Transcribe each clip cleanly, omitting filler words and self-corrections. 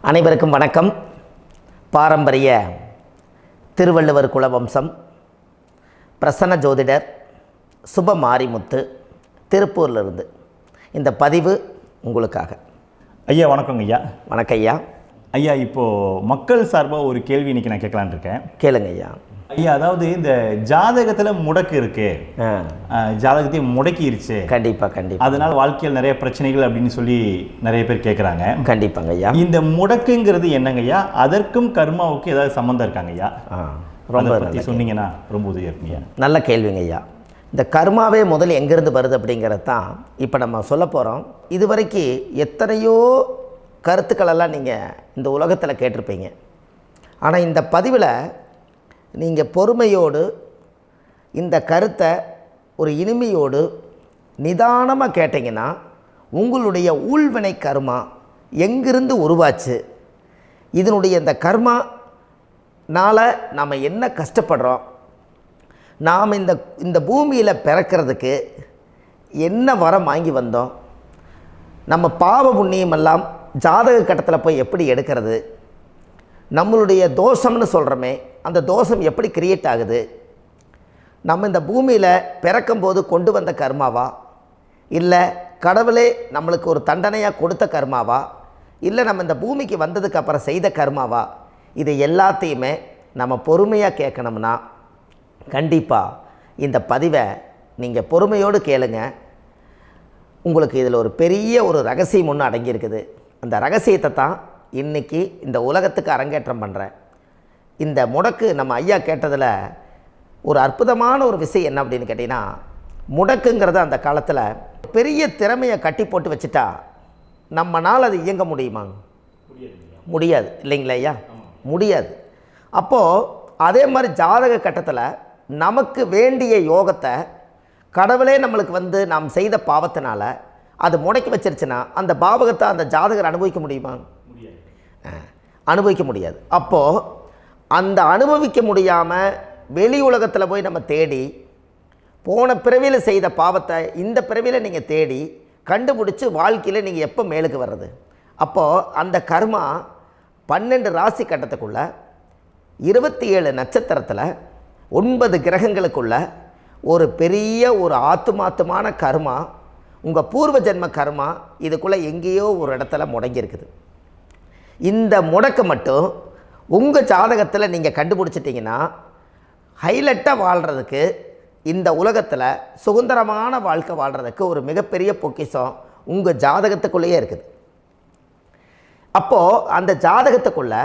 அனைவருக்கும் வணக்கம். பாரம்பரிய திருவள்ளுவர் குலவம்சம் பிரசன்ன ஜோதிடர் சுப மாரிமுத்து திருப்பூரிலிருந்து இந்த பதிவு உங்களுக்காக. ஐயா வணக்கங்க ஐயா. வணக்கம் ஐயா. ஐயா இப்போது மக்கள் சார்பாக ஒரு கேள்வி இன்றைக்கி நான் கேட்கலான் இருக்கேன். கேளுங்க ஐயா. ஐயா, அதாவது இந்த ஜாதகத்தில் முடக்கு இருக்கு, ஜாதகத்தையும் முடக்கிருச்சு, கண்டிப்பாக அதனால் வாழ்க்கையில் நிறைய பிரச்சனைகள் அப்படின்னு சொல்லி நிறைய பேர் கேட்குறாங்க. கண்டிப்பாங்க ஐயா. இந்த முடக்குங்கிறது என்னங்க ஐயா? அதற்கும் கர்மாவுக்கு ஏதாவது சம்மந்தம் இருக்காங்க ஐயா? ரொம்ப பற்றி சொன்னீங்கன்னா ரொம்ப உதவியாக இருக்குங்க. நல்ல கேள்விங்க ஐயா. இந்த கர்மாவே முதல்ல எங்கேருந்து வருது அப்படிங்கிறது தான் இப்போ நம்ம சொல்ல போகிறோம். இதுவரைக்கும் எத்தனையோ கருத்துக்களெல்லாம் நீங்கள் இந்த உலகத்தில் கேட்டிருப்பீங்க. ஆனால் இந்த பதிவில் நீங்கள் பொறுமையோடு இந்த கருத்தை ஒரு இனிமையோடு நிதானமாக கேட்டிங்கன்னா உங்களுடைய ஊழ்வினை கர்மா எங்கிருந்து உருவாச்சு, இதனுடைய இந்த கர்மானால் நாம் என்ன கஷ்டப்படுறோம், நாம் இந்த பூமியில் பிறக்கிறதுக்கு என்ன வரம் வாங்கி வந்தோம், நம்ம பாவ புண்ணியமெல்லாம் ஜாதக கட்டத்தில் போய் எப்படி எடுக்கிறது, நம்மளுடைய தோஷம்னு சொல்கிறோமே அந்த தோஷம் எப்படி கிரியேட் ஆகுது, நம்ம இந்த பூமியில் பிறக்கும்போது கொண்டு வந்த கர்மாவா, இல்லை கடவுளே நம்மளுக்கு ஒரு தண்டனையாக கொடுத்த கர்மாவா, இல்லை நம்ம இந்த பூமிக்கு வந்ததுக்கு அப்புறம் செய்த கர்மாவா, இது எல்லாத்தையுமே நம்ம பொறுமையாக கேட்கணும்னா கண்டிப்பாக இந்த பதிவை நீங்கள் பொறுமையோடு கேளுங்க. உங்களுக்கு இதில் ஒரு பெரிய ஒரு ரகசியம் ஒன்று அடங்கியிருக்குது. அந்த ரகசியத்தை தான் இன்றைக்கி இந்த உலகத்துக்கு அரங்கேற்றம் பண்ணுறேன். இந்த முடக்கு நம்ம ஐயா கேட்டதில் ஒரு அற்புதமான ஒரு விஷயம் என்ன அப்படின்னு கேட்டிங்கன்னா, முடக்குங்கிறது அந்த காலத்தில் பெரிய திறமையை கட்டி போட்டு வச்சுட்டா நம்மனால் அது இயங்க முடியுமா? முடியாது இல்லைங்களா ஐயா? முடியாது. அப்போது அதே மாதிரி ஜாதக கட்டத்தில் நமக்கு வேண்டிய யோகத்தை கடவுளே நம்மளுக்கு நாம் செய்த பாவத்தினால அது முடக்கி வச்சிருச்சுன்னா அந்த பாவகத்தை அந்த ஜாதகர் அனுபவிக்க முடியுமா? அனுபவிக்க முடியாது. அப்போது அந்த அனுபவிக்க முடியாமல் வெளி உலகத்தில் போய் நம்ம தேடி போன பிறவியில் செய்த பாவத்தை இந்த பிறவியில் நீங்கள் தேடி கண்டுபிடிச்சி வாழ்க்கையில் நீங்கள் எப்போ மேலுக்கு வர்றது? அப்போது அந்த கர்மா 12 ராசி கட்டத்துக்குள்ள 27 நட்சத்திரத்தில் 9 கிரகங்களுக்குள்ள ஒரு பெரிய ஒரு ஆத்துமாத்துமான கர்மா, உங்கள் பூர்வ ஜென்ம கர்மா இதுக்குள்ளே எங்கேயோ ஒரு இடத்துல முடங்கியிருக்குது. இந்த முடக்க மட்டும் உங்கள் ஜாதகத்தில் நீங்கள் கண்டுபிடிச்சிட்டிங்கன்னா ஹைலைட்டாக வாழ்கிறதுக்கு, இந்த உலகத்தில் சுதந்திரமான வாழ்க்கை வாழ்கிறதுக்கு ஒரு மிகப்பெரிய பொக்கிஷம் உங்கள் ஜாதகத்துக்குள்ளேயே இருக்குது. அப்போது அந்த ஜாதகத்துக்குள்ளே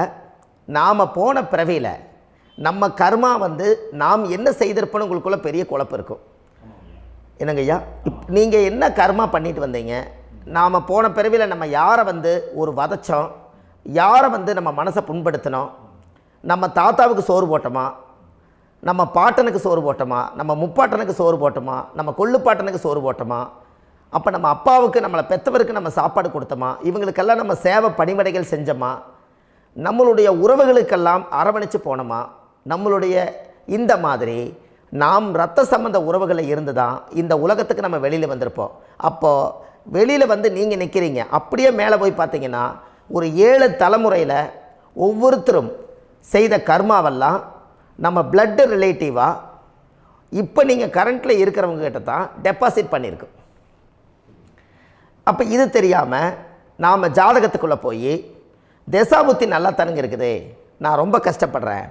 நாம் போன பிறவியில் நம்ம கர்மா நாம் என்ன செய்திருப்போன்னு உங்களுக்குள்ளே பெரிய குழப்பம் இருக்கும். என்னங்க ஐயா, நீங்கள் என்ன கர்மா பண்ணிட்டு வந்தீங்க, நாம் போன பிறவியில் நம்ம யாரை ஒரு வதச்சோம், யாரை நம்ம மனசை புண்படுத்தினோம், நம்ம தாத்தாவுக்கு சோறு போட்டோமா, நம்ம பாட்டனுக்கு சோறு போட்டோமா, நம்ம முப்பாட்டனுக்கு சோறு போட்டோமா, நம்ம கொள்ளுப்பாட்டனுக்கு சோறு போட்டோமா, அப்போ நம்ம அப்பாவுக்கு நம்மளை பெற்றவருக்கு நம்ம சாப்பாடு கொடுத்தோமா, இவங்களுக்கெல்லாம் நம்ம சேவை பணிமடைகள் செஞ்சோமா, நம்மளுடைய உறவுகளுக்கெல்லாம் அரவணைச்சு போனோமா, நம்மளுடைய இந்த மாதிரி நாம் இரத்த சம்பந்த உறவுகளை இருந்து தான் இந்த உலகத்துக்கு நம்ம வெளியில் வந்திருப்போம். அப்போது வெளியில் நீங்கள் நிற்கிறீங்க, அப்படியே மேலே போய் பார்த்தீங்கன்னா ஒரு 7 தலைமுறையில் ஒவ்வொருத்தரும் செய்த கர்மாவெல்லாம் நம்ம பிளட்டு ரிலேட்டிவாக இப்போ நீங்கள் கரண்ட்டில் இருக்கிறவங்க கிட்ட தான் டெபாசிட் பண்ணியிருக்கோம். அப்போ இது தெரியாமல் நாம் ஜாதகத்துக்குள்ளே போய் தசாபுத்தி நல்லா தனுங்க இருக்குது, நான் ரொம்ப கஷ்டப்படுறேன்,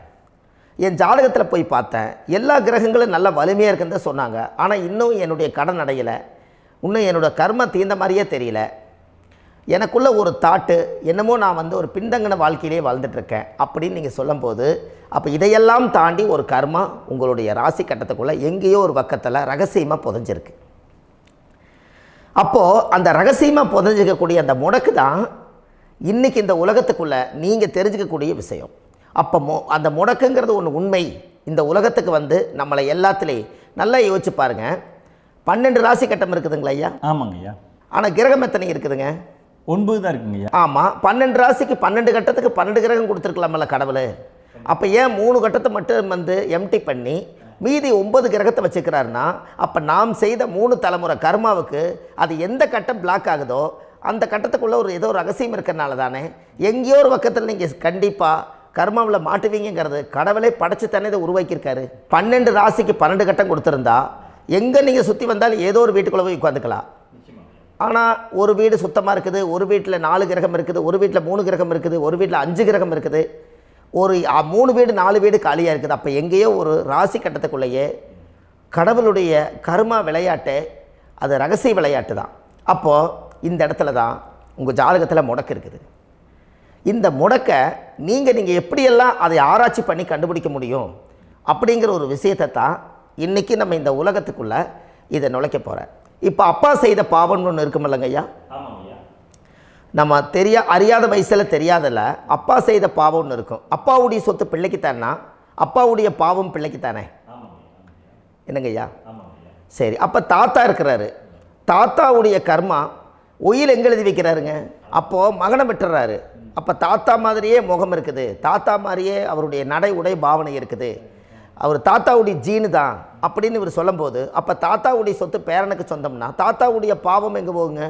என் ஜாதகத்தில் போய் பார்த்தேன் எல்லா கிரகங்களும் நல்ல வலிமையாக இருக்குன்னு தான் சொன்னாங்க, ஆனால் இன்னும் என்னுடைய கடன் அடையலை, இன்னும் என்னோடய கர்ம தீர்ந்த மாதிரியே தெரியல, எனக்குள்ளே ஒரு தாட்டு என்னமோ நான் ஒரு பின்தங்கின வாழ்க்கையிலே வாழ்ந்துட்டுருக்கேன் அப்படின்னு நீங்கள் சொல்லும்போது, அப்போ இதையெல்லாம் தாண்டி ஒரு கர்மா உங்களுடைய ராசி கட்டத்துக்குள்ளே எங்கேயோ ஒரு பக்கத்தில் ரகசியமாக புதைஞ்சிருக்கு. அப்போது அந்த ரகசியமாக புதைஞ்சிக்கக்கூடிய அந்த முடக்கு தான் இன்றைக்கி இந்த உலகத்துக்குள்ளே நீங்கள் தெரிஞ்சுக்கக்கூடிய விஷயம். அப்போ அந்த முடக்குங்கிறது ஒன்று உண்மை. இந்த உலகத்துக்கு நம்மளை எல்லாத்துலேயும் நல்லா யோசிச்சு பாருங்கள். 12 ராசி கட்டம் இருக்குதுங்களா ஐயா? ஆமாங்க ஐயா. ஆனால் கிரகம் எத்தனை இருக்குதுங்க? 9 தான் இருக்குங்க ஐயா. ஆமாம், 12 ராசிக்கு 12 கட்டத்துக்கு 12 கிரகம் கொடுத்துருக்கலாமல்ல கடவுள். அப்போ ஏன் 3 கட்டத்தை மட்டும் எம்டி பண்ணி மீதி 9 கிரகத்தை வச்சுக்கிறாருன்னா, அப்போ நாம் செய்த 3 தலைமுறை கர்மாவுக்கு அது எந்த கட்டம் பிளாக் ஆகுதோ அந்த கட்டத்துக்குள்ளே ஏதோ ஒரு ரகசியம் இருக்கிறனால தானே எங்கேயோ ஒரு பக்கத்தில் நீங்கள் கண்டிப்பாக கர்மாவில் மாட்டுவீங்கிறது கடவுளே படைச்சு தானே இதை உருவாக்கியிருக்காரு. 12 ராசிக்கு 12 கட்டம் கொடுத்துருந்தா எங்கே நீங்கள் சுற்றி வந்தாலும் ஏதோ ஒரு வீட்டுக்குள்ளே போய் உட்காந்துக்கலாம். ஆனால் ஒரு வீடு சுத்தமாக இருக்குது, ஒரு வீட்டில் 4 கிரகம் இருக்குது, ஒரு வீட்டில் 3 கிரகம் இருக்குது, ஒரு வீட்டில் 5 கிரகம் இருக்குது, ஒரு 3 வீடு 4 வீடு காலியாக இருக்குது. அப்போ எங்கேயோ ஒரு ராசி கட்டத்துக்குள்ளேயே கடவுளுடைய கர்மா விளையாட்டு, அது ரகசிய விளையாட்டு தான். அப்போது இந்த இடத்துல தான் உங்கள் ஜாதகத்தில் முடக்கு இருக்குது. இந்த முடக்கை நீங்கள் எப்படியெல்லாம் அதை ஆராய்ச்சி பண்ணி கண்டுபிடிக்க முடியும் அப்படிங்கிற ஒரு விஷயத்தை தான் இன்றைக்கி நம்ம இந்த உலகத்துக்குள்ளே இதை நுழைக்க போகிறேன். இப்போ அப்பா செய்த பாவம்னு ஒன்று இருக்குமில்லங்க ஐயா, நம்ம அறியாத வயசில் தெரியாதில்ல, அப்பா செய்த பாவம்னு இருக்கும். அப்பாவுடைய சொத்து பிள்ளைக்குத்தானா, அப்பாவுடைய பாவம் பிள்ளைக்குத்தானே, என்னங்க ஐயா? சரி, அப்போ தாத்தா இருக்கிறாரு, தாத்தாவுடைய கர்மா உயிர் எங்கே எழுதி வைக்கிறாருங்க? அப்போது மகனை விட்டுறாரு. அப்போ தாத்தா மாதிரியே முகம் இருக்குது, தாத்தா மாதிரியே அவருடைய நடை உடை பாவனை இருக்குது, அவர் தாத்தாவுடைய ஜீனு தான் அப்படின்னு இவர் சொல்லும்போது, அப்போ தாத்தாவுடைய சொத்து பேரனுக்கு சொந்தம்னா தாத்தாவுடைய பாவம் எங்கே போகுங்க?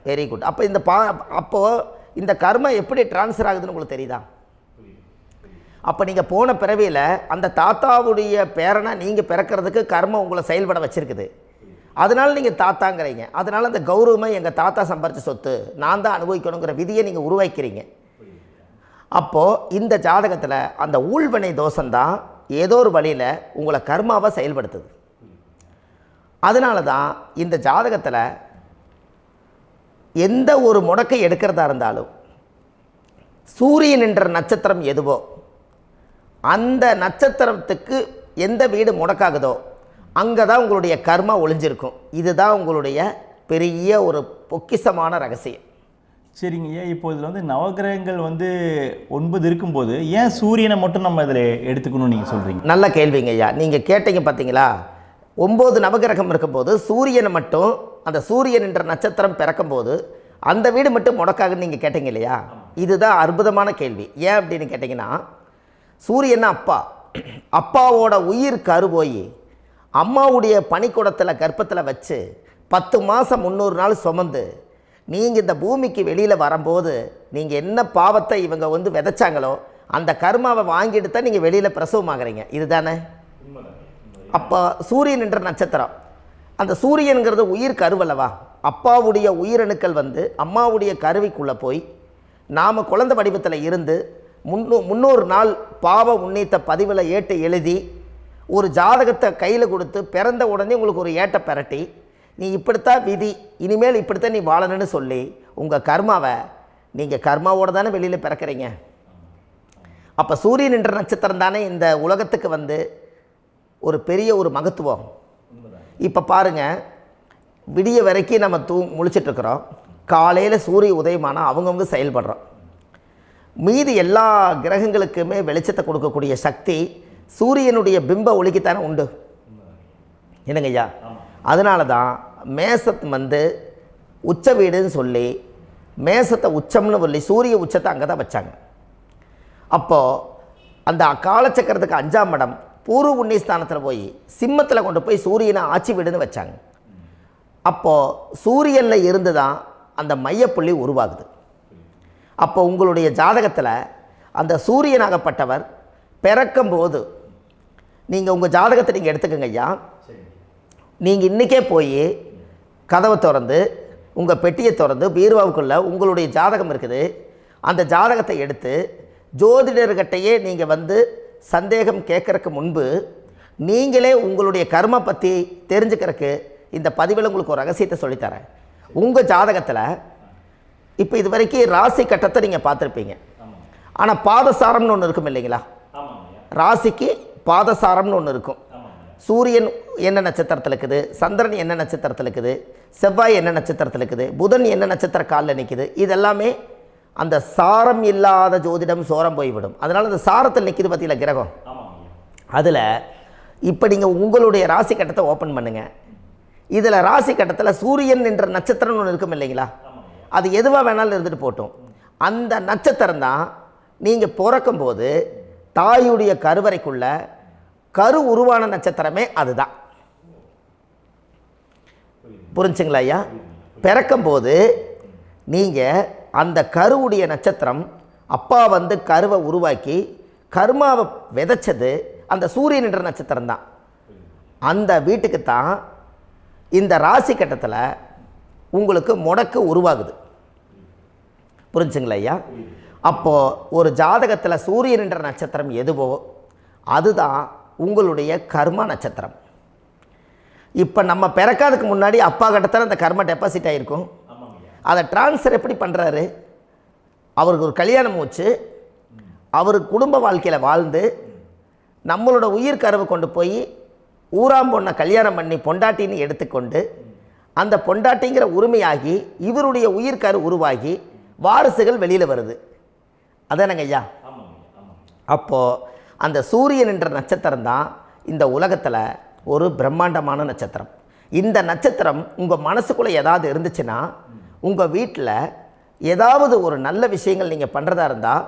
Very good. அப்போ அப்போது இந்த கர்மா எப்படி டிரான்ஸ்ஃபர் ஆகுதுன்னு உங்களுக்கு தெரியுதா? அப்போ நீங்கள் போன பிறவியில் அந்த தாத்தாவுடைய பேரனை நீங்கள் பிறக்கிறதுக்கு கர்மம் உங்களை செயல்பட வச்சுருக்குது. அதனால் நீங்கள் தாத்தாங்கிறீங்க. அதனால் அந்த கௌரவமாக எங்கள் தாத்தா சம்பாரித்த சொத்து நான் தான் அனுபவிக்கணுங்கிற விதியை நீங்கள் உருவாக்கிறீங்க. அப்போது இந்த ஜாதகத்தில் அந்த ஊழ்வினை தோஷந்தான் ஏதோ ஒரு வழியில் உங்களை கர்மாவை செயல்படுத்துது. அதனால தான் இந்த ஜாதகத்தில் எந்த ஒரு முடக்கை எடுக்கிறதா இருந்தாலும் சூரியன் என்ற நட்சத்திரம் எதுவோ அந்த நட்சத்திரத்துக்கு எந்த வீடு முடக்காகுதோ அங்கே தான் உங்களுடைய கர்மா ஒளிஞ்சிருக்கும். இதுதான் உங்களுடைய பெரிய ஒரு பொக்கிஷமான ரகசியம். சரிங்க ஐயா, இப்போ இதில் நவகிரகங்கள் 9 இருக்கும்போது ஏன் சூரியனை மட்டும் நம்ம இதில் எடுத்துக்கணும்னு நீங்கள் சொல்கிறீங்க? நல்ல கேள்விங்க ஐயா. நீங்கள் கேட்டீங்க பார்த்தீங்களா, 9 நவகிரகம் இருக்கும்போது சூரியனை மட்டும், அந்த சூரியன் என்ற நட்சத்திரம் பிறக்கும்போது அந்த வீடு மட்டும் முடக்காகுன்னு நீங்கள் கேட்டீங்க இல்லையா? இதுதான் அற்புதமான கேள்வி. ஏன் அப்படின்னு கேட்டிங்கன்னா, சூரியன் அப்பாவோட உயிர் கரு போய் அம்மாவுடைய பனிக்கூடத்தில் கர்ப்பத்தில் வச்சு 10 மாதம் 300 நாள் சுமந்து நீங்கள் இந்த பூமிக்கு வெளியில் வரும்போது நீங்கள் என்ன பாவத்தை இவங்க விதைச்சாங்களோ அந்த கர்மாவை வாங்கிட்டு தான் நீங்கள் வெளியில் பிரசவமாகறீங்க. இதுதானே? அப்போ சூரியன் என்ற நட்சத்திரம், அந்த சூரியனுங்கிறது உயிர் கருவல்லவா, அப்பாவுடைய உயிரணுக்கள் அம்மாவுடைய கருவிக்குள்ளே போய் நாம் குழந்தை வடிவத்தில் இருந்து 300 நாள் பாவ உன்னித்த பதிவில் ஏட்டு எழுதி ஒரு ஜாதகத்தை கையில் கொடுத்து பிறந்த உடனே உங்களுக்கு ஒரு ஏட்டை பெரட்டி நீ இப்படித்தான் விதி, இனிமேல் இப்படித்தான் நீ வாழணும்னு சொல்லி உங்கள் கர்மாவை நீங்கள் கர்மாவோடு தானே வெளியில் பிறக்கிறீங்க. அப்போ சூரியன் என்ற நட்சத்திரம் தானே இந்த உலகத்துக்கு ஒரு பெரிய ஒரு மகத்துவம். இப்போ பாருங்கள், விடிய வரைக்கும் நம்ம முழிச்சிட்ருக்குறோம், காலையில் சூரிய உதயமானால் அவங்கவுங்க செயல்படுறோம். மீதி எல்லா கிரகங்களுக்குமே வெளிச்சத்தை கொடுக்கக்கூடிய சக்தி சூரியனுடைய பிம்ப ஒளிக்குத்தானே உண்டு, என்னங்க ஐயா? அதனால தான் மேசத்து உச்ச வீடுன்னு சொல்லி மேசத்தை உச்சம்னு சொல்லி சூரிய உச்சத்தை அங்கே தான் வச்சாங்க. அப்போது அந்த காலச்சக்கரத்துக்கு 5ஆம் இடம் பூர்வ புண்ணியஸ்தானத்தில் போய் சிம்மத்தில் கொண்டு போய் சூரியனை ஆட்சி வீடுன்னு வச்சாங்க. அப்போது சூரியனில் இருந்து தான் அந்த மையப்புள்ளி உருவாகுது. அப்போ உங்களுடைய ஜாதகத்தில் அந்த சூரியனாகப்பட்டவர் பிறக்கும்போது நீங்கள் உங்கள் ஜாதகத்தை நீங்கள் எடுத்துக்கங்க ஐயா. நீங்கள் இன்றைக்கே போய் கதவை திறந்து உங்கள் பெட்டியை திறந்து பீர்வாவுக்குள்ளே உங்களுடைய ஜாதகம் இருக்குது, அந்த ஜாதகத்தை எடுத்து ஜோதிடர்கிட்டையே நீங்கள் சந்தேகம் கேட்குறக்கு முன்பு நீங்களே உங்களுடைய கர்ம பற்றி தெரிஞ்சுக்கிறதுக்கு இந்த பதிவில் உங்களுக்கு ஒரு ரகசியத்தை சொல்லித்தரேன். உங்கள் ஜாதகத்தில் இப்போ இது வரைக்கும் ராசி கட்டத்தை நீங்கள் பார்த்துருப்பீங்க, ஆனால் பாதசாரம்னு ஒன்று இருக்கும் இல்லைங்களா? ராசிக்கு பாதசாரம்னு ஒன்று இருக்கும். சூரியன் என்ன நட்சத்திரத்தில் இருக்குது, சந்திரன் என்ன நட்சத்திரத்தில் இருக்குது, செவ்வாய் என்ன நட்சத்திரத்தில் இருக்குது, புதன் என்ன நட்சத்திர காலில் நிற்குது, இதெல்லாமே அந்த சாரம் இல்லாத ஜோதிடம் சோரம் போய்விடும். அதனால் அந்த சாரத்தில் நிற்கிது பார்த்தீங்களா கிரகம், அதில் இப்போ நீங்கள் உங்களுடைய ராசி கட்டத்தை ஓப்பன் பண்ணுங்கள். இதில் ராசி கட்டத்தில் சூரியன் என்ற நட்சத்திரம்னு ஒன்று இருக்கும் இல்லைங்களா? அது எதுவாக வேணாலும் இருந்துட்டு போட்டோம். அந்த நட்சத்திரம் தான் நீங்கள் பிறக்கும்போது தாயுடைய கருவறைக்குள்ள கரு உருவான நட்சத்திரமே அதுதான். புரிஞ்சுங்களா ஐயா? பிறக்கும்போது நீங்கள் அந்த கருவுடைய நட்சத்திரம் அப்பா வந்து கருவை உருவாக்கி கர்மாவை விதைச்சது அந்த சூரியன் என்ற நட்சத்திரம் தான். அந்த வீட்டுக்கு தான் இந்த ராசி கட்டத்தில் உங்களுக்கு முடக்கு உருவாகுது. புரிஞ்சுங்களா ஐயா? அப்போது ஒரு ஜாதகத்தில் சூரியன் என்ற நட்சத்திரம் எதுவோ அதுதான் உங்களுடைய கர்மா நட்சத்திரம். இப்போ நம்ம பிறக்காதுக்கு முன்னாடி அப்பா கட்டத்தில் அந்த கர்மா டெபாசிட் ஆகிருக்கும். அதை ட்ரான்ஸ்ஃபர் எப்படி பண்ணுறாரு? அவருக்கு ஒரு கல்யாணம் வச்சு அவர் குடும்ப வாழ்க்கையில் வாழ்ந்து நம்மளோட உயிர் கருவை கொண்டு போய் ஊராம் பொண்ணை கல்யாணம் பண்ணி பொண்டாட்டின்னு எடுத்துக்கொண்டு அந்த பொண்டாட்டிங்கிற உரிமையாகி இவருடைய உயிர் கரு உருவாகி வாரிசுகள் வெளியில் வருது. அதானங்க ஐயா? அப்போது அந்த சூரியன் என்ற நட்சத்திரம் தான் இந்த உலகத்தில் ஒரு பிரம்மாண்டமான நட்சத்திரம். இந்த நட்சத்திரம் உங்கள் மனசுக்குள்ளே ஏதாவது இருந்துச்சுன்னா உங்கள் வீட்டில் ஏதாவது ஒரு நல்ல விஷயங்கள் நீங்கள் பண்ணுறதா இருந்தால்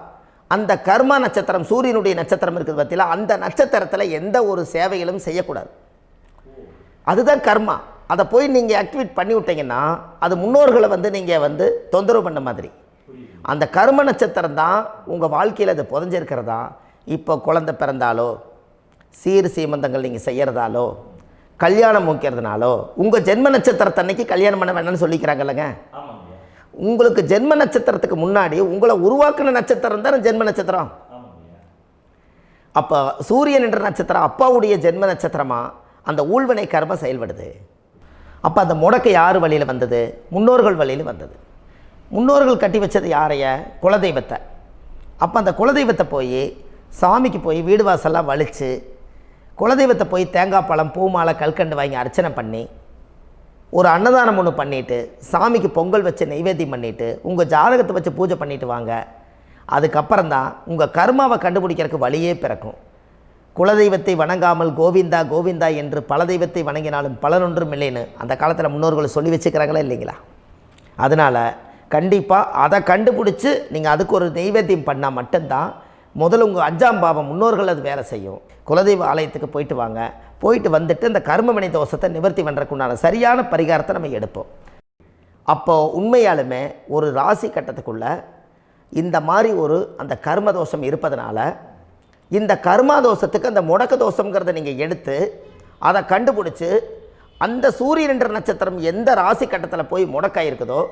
அந்த கர்மா நட்சத்திரம் சூரியனுடைய நட்சத்திரம் இருக்குது பார்த்தீங்களா, அந்த நட்சத்திரத்தில் எந்த ஒரு சேவைகளும் செய்யக்கூடாது. அதுதான் கர்மா. அதை போய் நீங்கள் ஆக்டிவேட் பண்ணி விட்டீங்கன்னா அது முன்னோர்களை வந்து நீங்கள் வந்து தொந்தரவு பண்ண மாதிரி. அந்த கர்ம நட்சத்திரம் தான் உங்கள் வாழ்க்கையில் அது புதஞ்சிருக்கிறதா. இப்போ குழந்தை பிறந்தாலோ சீர் சீமந்தங்கள் நீங்கள் செய்கிறதாலோ கல்யாணம் முக்கிறதுனாலோ உங்கள் ஜென்ம நட்சத்திரத்தன்னைக்கு கல்யாணம் பண்ண வேண்டாம்னு சொல்லிக்கிறாங்கல்லங்க. உங்களுக்கு ஜென்ம நட்சத்திரத்துக்கு முன்னாடி உங்களை உருவாக்குன நட்சத்திரம் தான் ஜென்ம நட்சத்திரம். அப்போ சூரியன் என்ற நட்சத்திரம் அப்பாவுடைய ஜென்ம நட்சத்திரமாக அந்த ஊழ்வினை கர்மம் செயல்படுது. அப்போ அந்த முடக்கு யார் வழியில் வந்தது? முன்னோர்கள் வழியில் வந்தது. முன்னோர்கள் கட்டி வச்சது யாரைய? குலதெய்வத்தை. அப்போ அந்த குலதெய்வத்தை போய் சாமிக்கு போய் வீடு வாசல்லாம் வலித்து குலதெய்வத்தை போய் தேங்காய் பழம் பூ மாலை கல்கண்டு வாங்கி அர்ச்சனை பண்ணி ஒரு அன்னதானம் ஒன்று பண்ணிவிட்டு சாமிக்கு பொங்கல் வச்சு நைவேத்தியம் பண்ணிவிட்டு உங்கள் ஜாதகத்தை வச்சு பூஜை பண்ணிவிட்டு வாங்க. அதுக்கப்புறம் தான் உங்கள் கர்மாவை கண்டுபிடிக்கிறதுக்கு வழியே பிறக்கும். குலதெய்வத்தை வணங்காமல் கோவிந்தா கோவிந்தா என்று பல தெய்வத்தை வணங்கினாலும் பலனொன்றும் இல்லைன்னு அந்த காலத்தில் முன்னோர்கள் சொல்லி வச்சுக்கிறாங்களா இல்லைங்களா? அதனால் கண்டிப்பாக அதை கண்டுபிடிச்சி நீங்கள் அதுக்கு ஒரு நைவேத்தியம் பண்ணால் மட்டும்தான் முதல்ல உங்கள் 5ஆம் பாவம் முன்னோர்கள் அது வேலை செய்யும். குலதெய்வ ஆலயத்துக்கு போயிட்டு வாங்க. போயிட்டு வந்துட்டு இந்த கர்மவினை தோஷத்தை நிவர்த்தி பண்ணுறதுக்குண்டான சரியான பரிகாரத்தை நம்ம எடுப்போம். அப்போது உண்மையாலுமே ஒரு ராசி கட்டத்துக்குள்ளே இந்த மாதிரி ஒரு அந்த கர்ம தோஷம் இருப்பதனால இந்த கர்மா தோஷத்துக்கு அந்த முடக்க தோஷங்கிறத நீங்கள் எடுத்து அதை கண்டுபிடிச்சி அந்த சூரியன் என்ற நட்சத்திரம் எந்த ராசி கட்டத்தில் போய் முடக்காயிருக்குதோ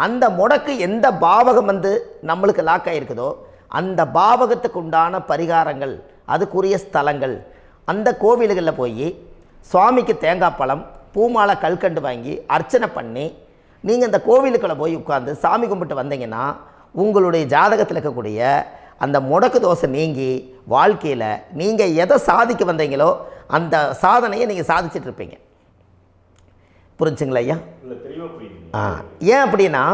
அந்த முடக்கு எந்த பாவகம் வந்து நம்மளுக்கு லாக் ஆகிருக்குதோ அந்த பாவகத்துக்கு உண்டான பரிகாரங்கள் அதுக்குரிய ஸ்தலங்கள் அந்த கோவில்களில் போய் சுவாமிக்கு தேங்காய் பழம் பூமாலை கல்கண்டு வாங்கி அர்ச்சனை பண்ணி நீங்கள் இந்த கோவிலுக்குள்ளே போய் உட்காந்து சாமி கும்பிட்டு வந்தீங்கன்னா உங்களுடைய ஜாதகத்தில் இருக்கக்கூடிய அந்த முடக்கு தோசை நீங்கி வாழ்க்கையில் நீங்கள் எதை சாதிக்க வந்தீங்களோ அந்த சாதனையை நீங்கள் சாதிச்சிட்ருப்பீங்க. புரிஞ்சுங்களா ஐயா? ஏன் அப்படின்னா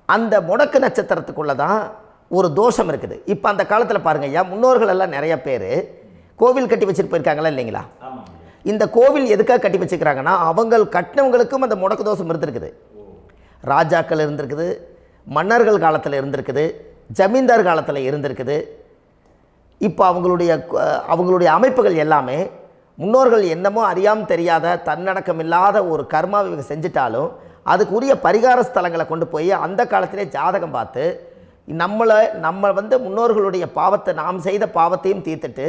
அந்த முடக்கு நட்சத்திரத்துக்குள்ளே தான் ஒரு தோஷம் இருக்குது. இப்போ அந்த காலத்தில் பாருங்கள் ஐயா, முன்னோர்கள் எல்லாம் நிறைய பேர் கோவில் கட்டி வச்சுட்டு போயிருக்காங்களா இல்லைங்களா? இந்த கோவில் எதுக்காக கட்டி வச்சுக்கிறாங்கன்னா அவங்க கட்டினவங்களுக்கும் அந்த முடக்கு தோஷம் இருந்திருக்குது. ராஜாக்கள் இருந்திருக்குது, மன்னர்கள் காலத்தில் இருந்திருக்குது, ஜமீன்தார் காலத்தில் இருந்திருக்குது. இப்போ அவங்களுடைய அமைப்புகள் எல்லாமே முன்னோர்கள் என்னமோ அறியாமல் தெரியாத தன்னடக்கம் இல்லாத ஒரு கர்மாவை இவங்க செஞ்சிட்டாலும் அதுக்குரிய பரிகார ஸ்தலங்களை கொண்டு போய் அந்த காலத்திலே ஜாதகம் பார்த்து நம்ம வந்து முன்னோர்களுடைய பாவத்தை நாம் செய்த பாவத்தையும் தீர்த்துட்டு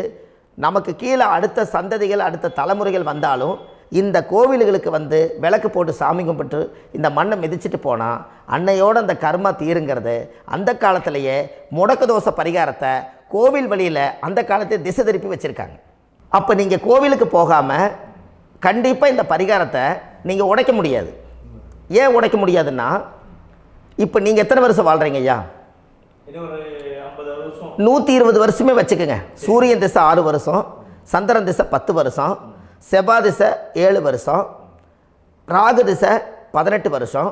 நமக்கு கீழே அடுத்த சந்ததிகள் அடுத்த தலைமுறைகள் வந்தாலும் இந்த கோவில்களுக்கு வந்து விளக்கு போட்டு சாமி கும்பிட்டு இந்த மண்ணை மிதிச்சிட்டு போனால் அன்னையோடு அந்த கர்மா தீருங்கிறது அந்த காலத்திலேயே முடக்க தோஷ பரிகாரத்தை கோவில் வழியில் அந்த காலத்தை திசை திருப்பி வச்சுருக்காங்க. அப்போ நீங்கள் கோவிலுக்கு போகாமல் கண்டிப்பாக இந்த பரிகாரத்தை நீங்கள் உடைக்க முடியாது. ஏன் உடைக்க முடியாதுன்னா இப்போ நீங்கள் எத்தனை வருஷம் வாழ்கிறீங்க ஐயா? 120 வருஷமே வச்சுக்கோங்க. சூரியன் திசை 6 வருஷம், சந்திரன் திசை 10 வருஷம், செவ்வாய் திசை 7 வருஷம், ராகு திசை 18 வருஷம்,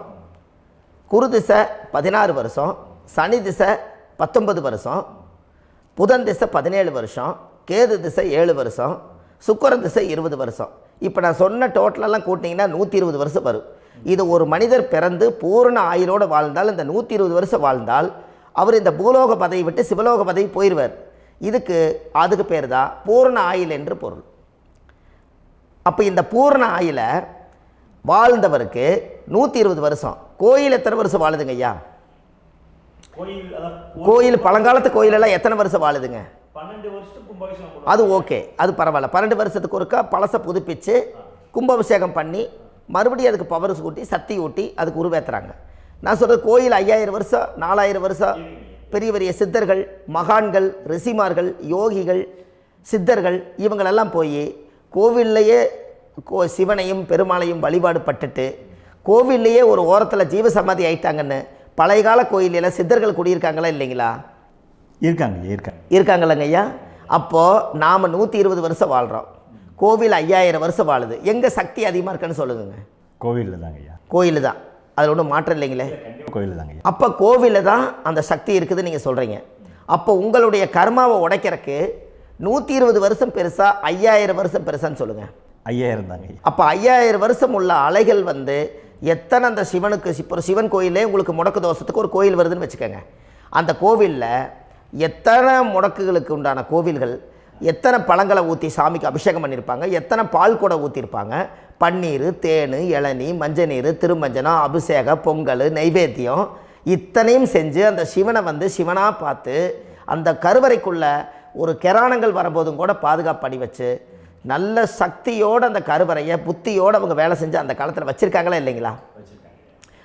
குரு திசை 16 வருஷம், சனி திசை 19 வருஷம், புதன் திசை 17 வருஷம், கேது திசை 7 வருஷம், சுக்கிரன் திசை 20 வருஷம். இப்போ நான் சொன்ன டோட்டலெல்லாம் கூட்டிங்கன்னா 120 வருஷம் வரும். இது ஒரு மனிதர் பிறந்து பூரண ஆயுளோடு வாழ்ந்தால் இந்த 120 வருஷம் வாழ்ந்தால் அவர் இந்த பூலோக பதவி விட்டு சிவலோக பதவி போயிடுவார். அதுக்கு பேர் தான் பூரண ஆயுள் என்று பொருள். அப்போ இந்த பூரண ஆயுளை வாழ்ந்தவருக்கு 120 வருஷம். கோயில் எத்தனை வருஷம் வாழுதுங்க ஐயா? கோயில் பழங்காலத்து கோயிலெல்லாம் எத்தனை வருஷம் வாழுதுங்க? 12 வருஷத்துக்கு கும்பாபிஷேகம். அது ஓகே, அது பரவாயில்ல. 12 வருஷத்துக்கு ஒருக்கா பழசை புதுப்பிச்சு கும்பாபிஷேகம் பண்ணி மறுபடியும் அதுக்கு பவர் ஊட்டி சக்தி ஊட்டி அதுக்கு உருவேற்றுறாங்க. நான் சொல்கிறது கோயில் 5000 வருஷம் 4000 வருஷம் பெரிய பெரிய சித்தர்கள், மகான்கள், ரிஷிமார்கள், யோகிகள், சித்தர்கள் இவங்களெல்லாம் போய் கோவில்லையே சிவனையும் பெருமாளையும் வழிபாடு பட்டுட்டு கோவில்லையே ஒரு ஓரத்தில் ஜீவசமாதி ஆயிட்டாங்கன்னு பழைய கால கோயிலில் சித்தர்கள் குடியிருக்காங்களா இல்லைங்களா? இருக்காங்கல்லங்க ஐயா. அப்போது நாம் 120 வருஷம் வாழ்கிறோம், கோவில் 5000 வருஷம் வாழுது. எங்கே சக்தி அதிகமாக இருக்குன்னு சொல்லுங்க? கோவிலில் தாங்க ஐயா. கோயில் தான், அதில் ஒன்றும் மாற்றம் இல்லைங்களே. கோயில் தாங்க. அப்போ கோவிலில் தான் அந்த சக்தி இருக்குதுன்னு நீங்கள் சொல்கிறீங்க. அப்போ உங்களுடைய கர்மாவை உடைக்கிறதுக்கு 120 வருஷம் பெருசா 5000 வருஷம் பெருசான்னு சொல்லுங்கள்? 5000 தாங்க. அப்போ 5000 வருஷம் உள்ள அலைகள் எத்தனை அந்த சிவனுக்கு இப்போ சிவன் கோயிலே உங்களுக்கு முடக்கு தோஷத்துக்கு ஒரு கோயில் வருதுன்னு வச்சுக்கோங்க. அந்த கோவிலில் எத்தனை முடக்குகளுக்கு உண்டான கோவில்கள், எத்தனை பழங்களை ஊற்றி சாமிக்கு அபிஷேகம் பண்ணியிருப்பாங்க, எத்தனை பால் கூட ஊற்றிருப்பாங்க, பன்னீர், தேன், இளநீ, மஞ்சள் நீர், திருமஞ்சனம், அபிஷேகம், பொங்கல், நைவேத்தியம் இத்தனையும் செஞ்சு அந்த சிவனை சிவனாக பார்த்து அந்த கருவறைக்குள்ள ஒரு கிராணங்கள் வரும்போதும் கூட பாதுகாப்பு பண்ணி வச்சு நல்ல சக்தியோடு அந்த கருவறையை புத்தியோடு அவங்க வேலை செஞ்சு அந்த காலத்தில் வச்சுருக்காங்களா இல்லைங்களா?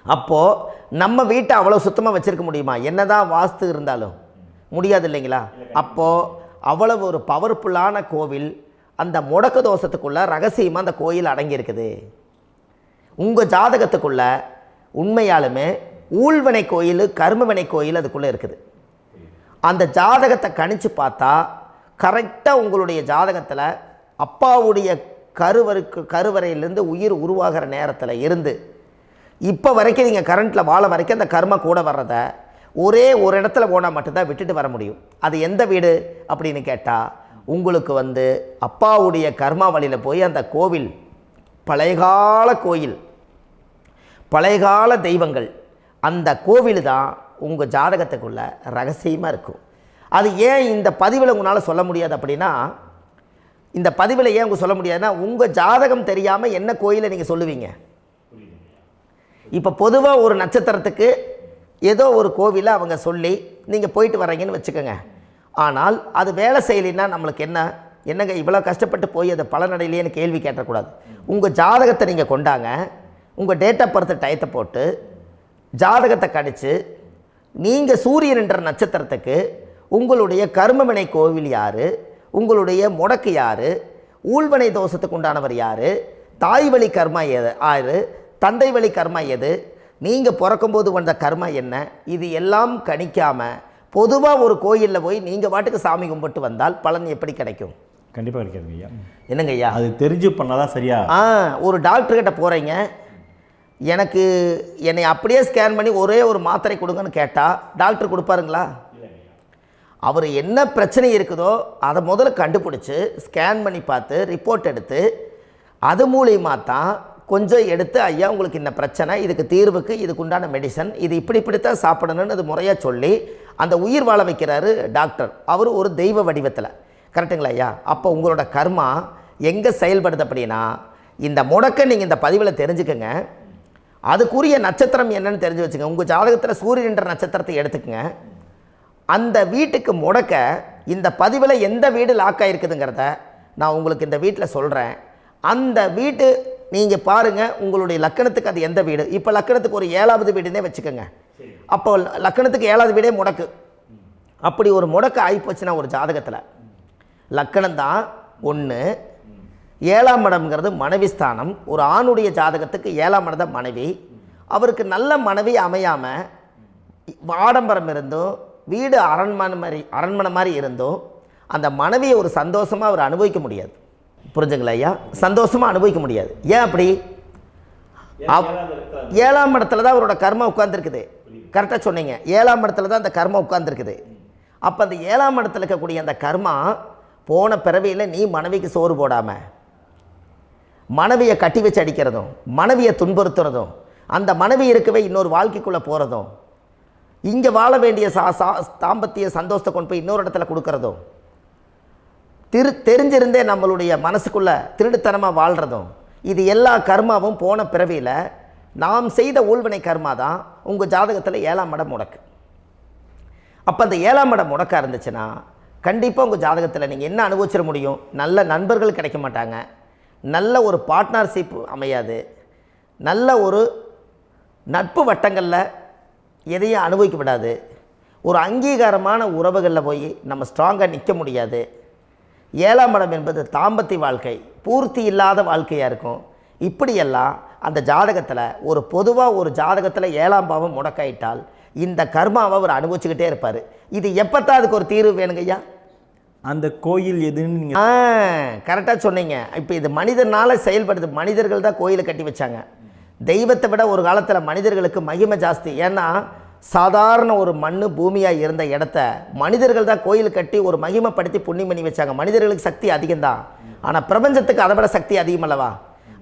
அப்போது நம்ம வீட்டை அவ்வளோ சுத்தமாக வச்சுருக்க முடியுமா? என்னதான் வாஸ்து இருந்தாலும் முடியாது இல்லைங்களா? அப்போது அவ்வளவு ஒரு பவர்ஃபுல்லான கோவில் அந்த முடக்கு தோஷத்துக்குள்ளே ரகசியமாக அந்த கோயில் அடங்கியிருக்குது. உங்கள் ஜாதகத்துக்குள்ளே உண்மையாலுமே ஊழ்வினை கோயில், கர்மவினை கோயில் அதுக்குள்ளே இருக்குது. அந்த ஜாதகத்தை கணிச்சு பார்த்தா கரெக்டாக உங்களுடைய ஜாதகத்தில் அப்பாவுடைய கருவறையிலேருந்து உயிர் உருவாகிற நேரத்தில் இருந்து இப்போ வரைக்கும் நீங்கள் கரண்ட்டில் வாழ வரைக்கும் அந்த கர்ம கூட வர்றதை ஒரே ஒரு இடத்துல போனால் மட்டும்தான் விட்டுட்டு வர முடியும். அது எந்த வீடு அப்படின்னு கேட்டால் உங்களுக்கு அப்பாவுடைய கர்மா வழியில் போய் அந்த கோவில் பழையகால கோயில், பழையகால தெய்வங்கள், அந்த கோவில் தான் உங்கள் ஜாதகத்துக்குள்ள ரகசியமாக இருக்கும். அது ஏன் இந்த பதிவில் உங்களால் சொல்ல முடியாது அப்படின்னா, இந்த பதிவில் ஏன் உங்க சொல்ல முடியாதுன்னா உங்கள் ஜாதகம் தெரியாமல் என்ன கோயிலை நீங்கள் சொல்லுவீங்க? இப்போ பொதுவாக ஒரு நட்சத்திரத்துக்கு ஏதோ ஒரு கோவிலை அவங்க சொல்லி நீங்கள் போயிட்டு வர்றீங்கன்னு வச்சுக்கோங்க. ஆனால் அது வேலை செய்யலைன்னா நம்மளுக்கு என்னங்க இவ்வளோ கஷ்டப்பட்டு போய் அதை பலனடையிலேன்னு கேள்வி கேட்டக்கூடாது. உங்கள் ஜாதகத்தை நீங்கள் கொண்டாங்க, உங்கள் டேட் ஆஃப் பர்த் டயத்தை போட்டு ஜாதகத்தை கணிச்சு நீங்கள் சூரியன் என்ற நட்சத்திரத்துக்கு உங்களுடைய கர்மவினை கோவில் யார், உங்களுடைய முடக்கு யார், ஊழ்வனை தோஷத்துக்கு உண்டானவர் யார், தாய் வழி கர்மா யார், தந்தை வழி கர்மா எது, நீங்கள் பிறக்கும்போது வந்த கர்மா என்ன, இது எல்லாம் கணிக்காமல் பொதுவாக ஒரு கோயிலில் போய் நீங்கள் பாட்டுக்கு சாமி கும்பிட்டு வந்தால் பலன் எப்படி கிடைக்கும்? கண்டிப்பாக கிடைக்காதுங்க ஐயா. என்னங்க ஐயா? அது தெரிஞ்சு பண்ணாதான் சரியா? ஒரு டாக்டர்கிட்ட போகிறீங்க, என்னை அப்படியே ஸ்கேன் பண்ணி ஒரே ஒரு மாத்திரை கொடுங்கன்னு கேட்டால் டாக்டர் கொடுப்பாருங்களா? அவர் என்ன பிரச்சனை இருக்குதோ அதை முதல்ல கண்டுபிடிச்சி ஸ்கேன் பண்ணி பார்த்து ரிப்போர்ட் எடுத்து அது மூலியமாக தான் கொஞ்சம் எடுத்து ஐயா உங்களுக்கு இந்த பிரச்சனை, இதுக்கு தீர்வுக்கு இதுக்குண்டான மெடிசன், இது இப்படித்தான் சாப்பிடணும்னு அது முறையாக சொல்லி அந்த உயிர் வாழ வைக்கிறாரு டாக்டர். அவர் ஒரு தெய்வ வடிவத்தில். கரெக்டுங்களா ஐயா? அப்போ உங்களோட கர்மா எங்கே செயல்படுது அப்படின்னா, இந்த முடக்க நீங்கள் இந்த பதிவில் தெரிஞ்சுக்கங்க. அதுக்குரிய நட்சத்திரம் என்னன்னு தெரிஞ்சு வச்சுங்க. உங்கள் ஜாதகத்தில் சூரியன் என்ற நட்சத்திரத்தை எடுத்துக்கங்க. அந்த வீட்டுக்கு முடக்க இந்த பதிவில் எந்த வீடு லாக் ஆகிருக்குதுங்கிறத நான் உங்களுக்கு இந்த வீட்டில் சொல்கிறேன். அந்த வீட்டு நீங்கள் பாருங்கள், உங்களுடைய லக்கணத்துக்கு அது எந்த வீடு. இப்போ லக்கணத்துக்கு ஒரு 7வது வீடுன்னே வச்சுக்கோங்க. அப்போ லக்கணத்துக்கு 7வது வீடே முடக்கு. அப்படி ஒரு முடக்கு ஆகிப்போச்சுன்னா ஒரு ஜாதகத்தில் லக்கணம் தான் 1, 7ஆம் இடம்ங்கிறது மனைவி ஸ்தானம். ஒரு ஆணுடைய ஜாதகத்துக்கு 7ஆம் இடம் தான் மனைவி. அவருக்கு நல்ல மனைவி அமையாமல் ஆடம்பரம் இருந்தும் வீடு அரண்மனை மாதிரி இருந்தும் அந்த மனைவியை ஒரு சந்தோஷமாக அவர் அனுபவிக்க முடியாது. புரிஞ்சுங்களா ஐயா? சந்தோஷமாக அனுபவிக்க முடியாது. ஏன் அப்படி? 7ஆம் இடத்துல தான் அவரோட கர்மா உட்கார்ந்துருக்குது. கரெக்டாக சொன்னீங்க. 7ஆம் இடத்துல தான் அந்த கர்மா உட்கார்ந்துருக்குது. அப்போ அந்த 7ஆம் இடத்துல இருக்கக்கூடிய அந்த கர்மா போன பிறவியில் நீ மனைவிக்கு சோறு போடாமல் மனைவியை கட்டி வச்சு அடிக்கிறதும், மனைவியை துன்புறுத்துறதும், அந்த மனைவி இருக்கவே இன்னொரு வாழ்க்கைக்குள்ளே போகிறதும், இங்கே வாழ வேண்டிய தாம்பத்திய சந்தோஷத்தை கொண்டு போய் இன்னொரு இடத்துல கொடுக்கறதும், தெரிஞ்சிருந்தே நம்மளுடைய மனசுக்குள்ளே திருடுத்தனமாக வாழ்கிறதும், இது எல்லா கர்மாவும் போன பிறவியில் நாம் செய்த ஊழ்வினை கர்மா தான் உங்கள் ஜாதகத்தில் 7ஆம் இடம் முடக்கு. அப்போ அந்த 7ஆம் இடம் முடக்கா இருந்துச்சுன்னா கண்டிப்பாக உங்கள் ஜாதகத்தில் நீங்கள் என்ன அனுபவிச்சிட முடியும்? நல்ல நண்பர்கள் கிடைக்க மாட்டாங்க, நல்ல ஒரு பார்ட்னர்ஷிப் அமையாது, நல்ல ஒரு நட்பு வட்டங்களில் எதையும் அனுபவிக்க விடாது, ஒரு அங்கீகாரமான உறவுகளில் போய் நம்ம ஸ்ட்ராங்காக நிற்க முடியாது. 7ஆம் இடம் என்பது தாம்பத்திய வாழ்க்கை, பூர்த்தி இல்லாத வாழ்க்கையாக இருக்கும். இப்படியெல்லாம் அந்த ஜாதகத்தில் ஒரு பொதுவாக ஒரு ஜாதகத்தில் 7ஆம் பாவம் முடக்காயிட்டால் இந்த கர்மாவை அவர் அனுபவிச்சுக்கிட்டே இருப்பார். இது எப்போத்தான் அதுக்கு ஒரு தீர்வு வேணுங்கய்யா? அந்த கோயில் எதுன்னு நீங்கள் கரெக்டாக சொன்னீங்க. இப்போ இது மனிதனால் செயல்படுது. மனிதர்கள் தான் கோயிலை கட்டி வச்சாங்க. தெய்வத்தை விட ஒரு காலத்தில் மனிதர்களுக்கு மகிமை ஜாஸ்தி. ஏன்னா சாதாரண ஒரு மண் பூமியாக இருந்த இடத்த மனிதர்கள் தான் கோயில் கட்டி ஒரு மகிமைப்படுத்தி புண்ணியம் பண்ணி வச்சாங்க. மனிதர்களுக்கு சக்தி அதிகம்தான், ஆனால் பிரபஞ்சத்துக்கு அதை விட சக்தி அதிகம் அல்லவா?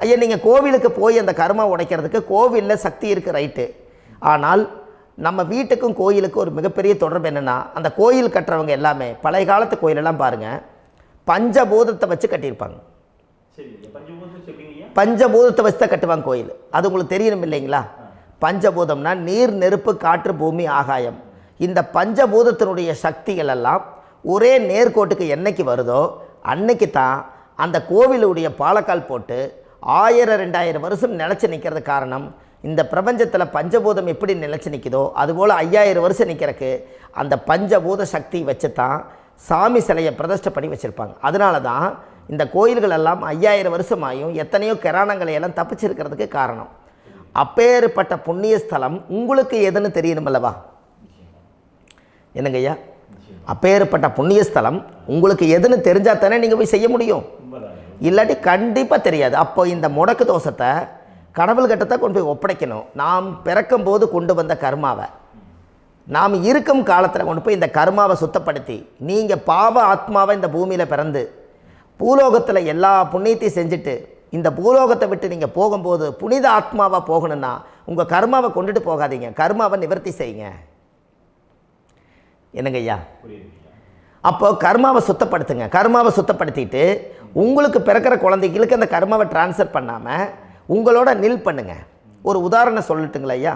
ஐயா, நீங்கள் கோவிலுக்கு போய் அந்த கர்மா உடைக்கிறதுக்கு கோவிலில் சக்தி இருக்குது, ரைட்டு. ஆனால் நம்ம வீட்டுக்கும் கோயிலுக்கும் ஒரு மிகப்பெரிய தொடர்பு என்னென்னா, அந்த கோயில் கட்டுறவங்க எல்லாமே பழைய காலத்து கோயிலெல்லாம் பாருங்கள், பஞ்சபூதத்தை வச்சு கட்டியிருப்பாங்க. பஞ்சபூதத்தை வச்சு தான் கட்டுவாங்க கோயில். அது உங்களுக்கு தெரியணும் இல்லைங்களா? பஞ்சபூதம்னா நீர், நெருப்பு, காற்று, பூமி, ஆகாயம். இந்த பஞ்சபூதத்தினுடைய சக்திகள் எல்லாம் ஒரே நேர்கோட்டுக்கு என்னைக்கு வருதோ அன்னைக்கு தான் அந்த கோவிலுடைய பாலக்கால் போட்டு 1000-2000 வருஷம் நிலச்சி நிற்கிறது. காரணம், இந்த பிரபஞ்சத்தில் பஞ்சபூதம் எப்படி நிலச்சி நிற்குதோ அதுபோல் 5000 வருஷம் நிற்கிறதுக்கு அந்த பஞ்சபூத சக்தி வச்சு தான் சாமி சிலையை பிரதிஷ்டை பண்ணி வச்சுருப்பாங்க. அதனால தான் இந்த கோயில்கள் எல்லாம் 5000 வருஷமாயும் எத்தனையோ கிராணங்களை எல்லாம் தப்பிச்சிருக்கிறதுக்கு காரணம். அப்பேற்பட்ட புண்ணிய ஸ்தலம் உங்களுக்கு எதுன்னு தெரியணும் அல்லவா? என்னங்க ஐயா? அப்பேற்பட்ட புண்ணிய ஸ்தலம் உங்களுக்கு எதுன்னு தெரிஞ்சால் தானே நீங்கள் போய் செய்ய முடியும், இல்லாட்டி கண்டிப்பாக தெரியாது. அப்போ இந்த முடக்கு தோஷத்தை கடவுள்கிட்ட கொண்டு போய் ஒப்படைக்கணும். நாம் பிறக்கும் போது கொண்டு வந்த கர்மாவை நாம் இருக்கும் காலத்தில் கொண்டு போய் இந்த கர்மாவை சுத்தப்படுத்தி, நீங்கள் பாவ ஆத்மாவை இந்த பூமியில் பிறந்து பூலோகத்தில் எல்லா புண்ணியத்தையும் செஞ்சுட்டு இந்த பூலோகத்தை விட்டு நீங்கள் போகும்போது புனித ஆத்மாவாக போகணுன்னா உங்கள் கர்மாவை கொண்டுட்டு போகாதீங்க, கர்மாவை நிவர்த்தி செய்யுங்க. என்னங்க ஐயா? அப்போ கர்மாவை சுத்தப்படுத்துங்க. கர்மாவை சுத்தப்படுத்திட்டு உங்களுக்கு பிறக்கிற குழந்தைகளுக்கு அந்த கர்மாவை டிரான்ஸ்ஃபர் பண்ணாமல் உங்களோட நில் பண்ணுங்க. ஒரு உதாரணம் சொல்லட்டுங்களா ஐயா?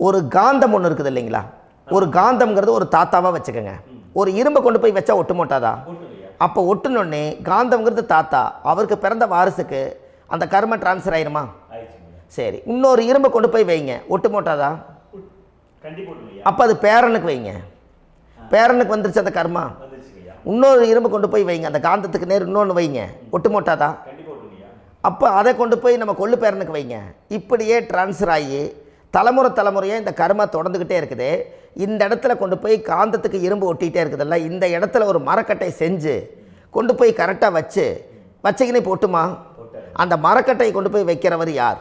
ஒரு காந்தம் ஒன்று இருக்குது இல்லைங்களா? ஒரு காந்தம்ங்கிறது ஒரு தாத்தாவாக வச்சுக்கோங்க. ஒரு இரும்பை கொண்டு போய் வச்சா ஒட்டு மோட்டாதா? அப்போ ஒட்டுனோடனே காந்தம்ங்கிறது தாத்தா, அவருக்கு பிறந்த வாரிசுக்கு அந்த கர்ம டிரான்ஸ்ஃபர் ஆயிருமா? சரி, இன்னொரு இரும்பை கொண்டு போய் வைங்க, ஒட்டு மோட்டாதா? அப்போ அது பேரனுக்கு வைங்க, பேரனுக்கு வந்துருச்சு அந்த கர்மா. இன்னொரு இரும்பை கொண்டு போய் வைங்க, அந்த காந்தத்துக்கு நேர் இன்னொன்று வைங்க, ஒட்டு மோட்டாதா? அப்போ அதை கொண்டு போய் நம்ம கொள்ளு பேரனுக்கு வைங்க. இப்படியே டிரான்ஸ்ஃபர் ஆகி தலைமுறையாக இந்த கர்மா தொடர்ந்துக்கிட்டே இருக்குது. இந்த இடத்துல கொண்டு போய் காந்தத்துக்கு இரும்பு ஒட்டிகிட்டே இருக்குதுல்ல, இந்த இடத்துல ஒரு மரக்கட்டை செஞ்சு கொண்டு போய் கரெக்டாக வச்சுக்கினே போட்டுமா? அந்த மரக்கட்டையை கொண்டு போய் வைக்கிறவர் யார்?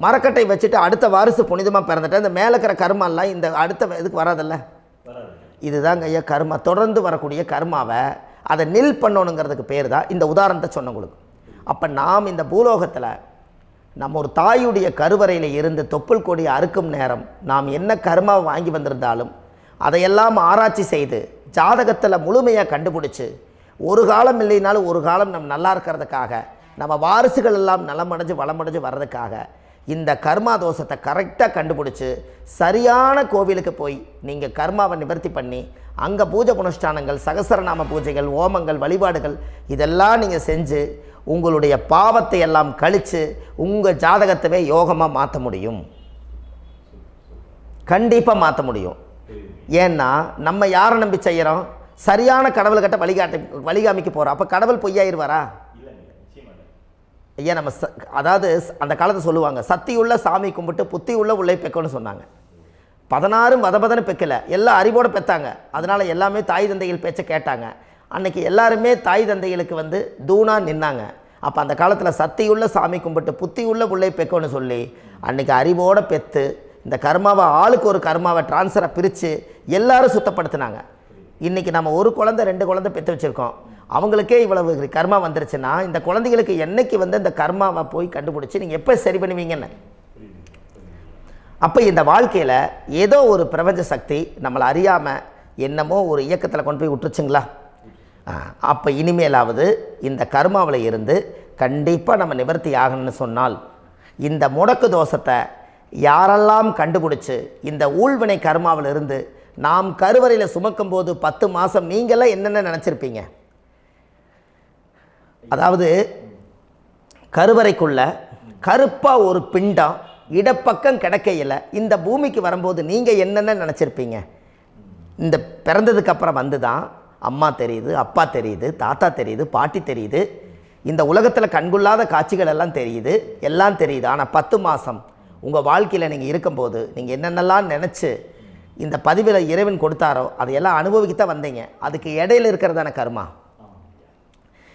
மரக்கட்டை வச்சுட்டு அடுத்த வாரிசு புனிதமாக பிறந்துட்டு அந்த மேலே இருக்கிற கர்மாலாம் இந்த அடுத்த இதுக்கு வராதில்ல. இதுதாங்க ஐயா கர்மா. தொடர்ந்து வரக்கூடிய கர்மாவை அதை நில் பண்ணணுங்கிறதுக்கு பேர் தான் இந்த உதாரணத்தை சொன்னவங்களுக்கு. அப்போ நாம் இந்த பூலோகத்தில் நம்ம ஒரு தாயுடைய கருவறையில் இருந்து தொப்புள் கொடி அறுக்கும் நேரம் நாம் என்ன கர்மாவை வாங்கி வந்திருந்தாலும் அதையெல்லாம் ஆராய்ச்சி செய்து ஜாதகத்தில் முழுமையாக கண்டுபிடிச்சி ஒரு காலம் இல்லைனாலும் ஒரு காலம் நம்ம நல்லா இருக்கிறதுக்காக, நம்ம வாரிசுகள் எல்லாம் நலமடைஞ்சு வளமடைஞ்சு வர்றதுக்காக இந்த கர்மா தோஷத்தை கரெக்டாக கண்டுபிடிச்சி சரியான கோவிலுக்கு போய் நீங்கள் கர்மாவை நிவர்த்தி பண்ணி அங்கே பூஜை புனஸ்தானங்கள், சகசரநாம பூஜைகள், ஓமங்கள், வழிபாடுகள் இதெல்லாம் நீங்கள் செஞ்சு உங்களுடைய பாவத்தை எல்லாம் கழித்து உங்கள் ஜாதகத்தவே யோகமாக மாற்ற முடியும். கண்டிப்பாக மாற்ற முடியும். ஏன்னா நம்ம யாரை நம்பி செய்கிறோம்? சரியான கடவுள்கிட்ட வழிகாமிக்க போகிறோம். அப்போ கடவுள் பொய்யாயிருவாரா? ஐயா, நம்ம அதாவது அந்த காலத்தை சொல்லுவாங்க, சத்தியுள்ள சாமி கும்பிட்டு புத்தி உள்ள உள்ளே பெக்கணும்னு சொன்னாங்க. 16 வதபதன்னு பெக்கலை, எல்லாம் அறிவோடு பெற்றாங்க. அதனால் எல்லாமே தாய் தந்தைகள் பேச்சை கேட்டாங்க. அன்றைக்கி எல்லாருமே தாய் தந்தைகளுக்கு தூணாக நின்னாங்க. அப்போ அந்த காலத்தில் சத்தியுள்ள சாமி கும்பிட்டு புத்தி உள்ள உள்ளே பெக்கணும்னு சொல்லி அன்றைக்கி அறிவோடு பெற்று இந்த கர்மாவை ஆளுக்கு ஒரு கர்மாவை டிரான்ஸ்ஃபரை பிரித்து எல்லாரும் சுத்தப்படுத்தினாங்க. இன்றைக்கி நம்ம ஒரு குழந்தை 2 குழந்தை பெற்று வச்சுருக்கோம். அவங்களுக்கே இவ்வளவு கர்மா வந்துருச்சுன்னா இந்த குழந்தைகளுக்கு என்னைக்கு இந்த கர்மாவை போய் கண்டுபிடிச்சி நீங்கள் எப்போ சரி பண்ணுவீங்கன்னு. அப்போ இந்த வாழ்க்கையில் ஏதோ ஒரு பிரபஞ்ச சக்தி நம்மளை அறியாமல் என்னமோ ஒரு இயக்கத்தில் கொண்டு போய் விட்டுருச்சுங்களா? அப்போ இனிமேலாவது இந்த கர்மாவில் இருந்து கண்டிப்பாக நம்ம நிவர்த்தி ஆகணும்னு சொன்னால் இந்த முடக்கு தோஷத்தை யாரெல்லாம் கண்டுபிடிச்சி இந்த ஊழ்வினை கர்மாவில் இருந்து நாம் கருவறையில் சுமக்கும் போது 10 மாதம் நீங்களாம் என்னென்ன நினச்சிருப்பீங்க? அதாவது கருவறைக்குள்ள கருப்பாக ஒரு பிண்டம் இடப்பக்கம் கிடக்கையில் இந்த பூமிக்கு வரும்போது நீங்கள் என்னென்ன நினச்சிருப்பீங்க? இந்த பிறந்ததுக்கு அப்புறம் வந்து தான் அம்மா தெரியுது, அப்பா தெரியுது, தாத்தா தெரியுது, பாட்டி தெரியுது, இந்த உலகத்தில் கண்கொள்ளாத காட்சிகள் எல்லாம் தெரியுது, எல்லாம் தெரியுது. ஆனால் 10 மாதம் உங்கள் வாழ்க்கையில் நீங்கள் இருக்கும்போது நீங்கள் என்னென்னலாம் நினச்சி இந்த பதிவில் இறைவன் கொடுத்தாரோ அதையெல்லாம் அனுபவிக்கத்தான் வந்தீங்க. அதுக்கு இடையில இருக்கிறதான கர்மா.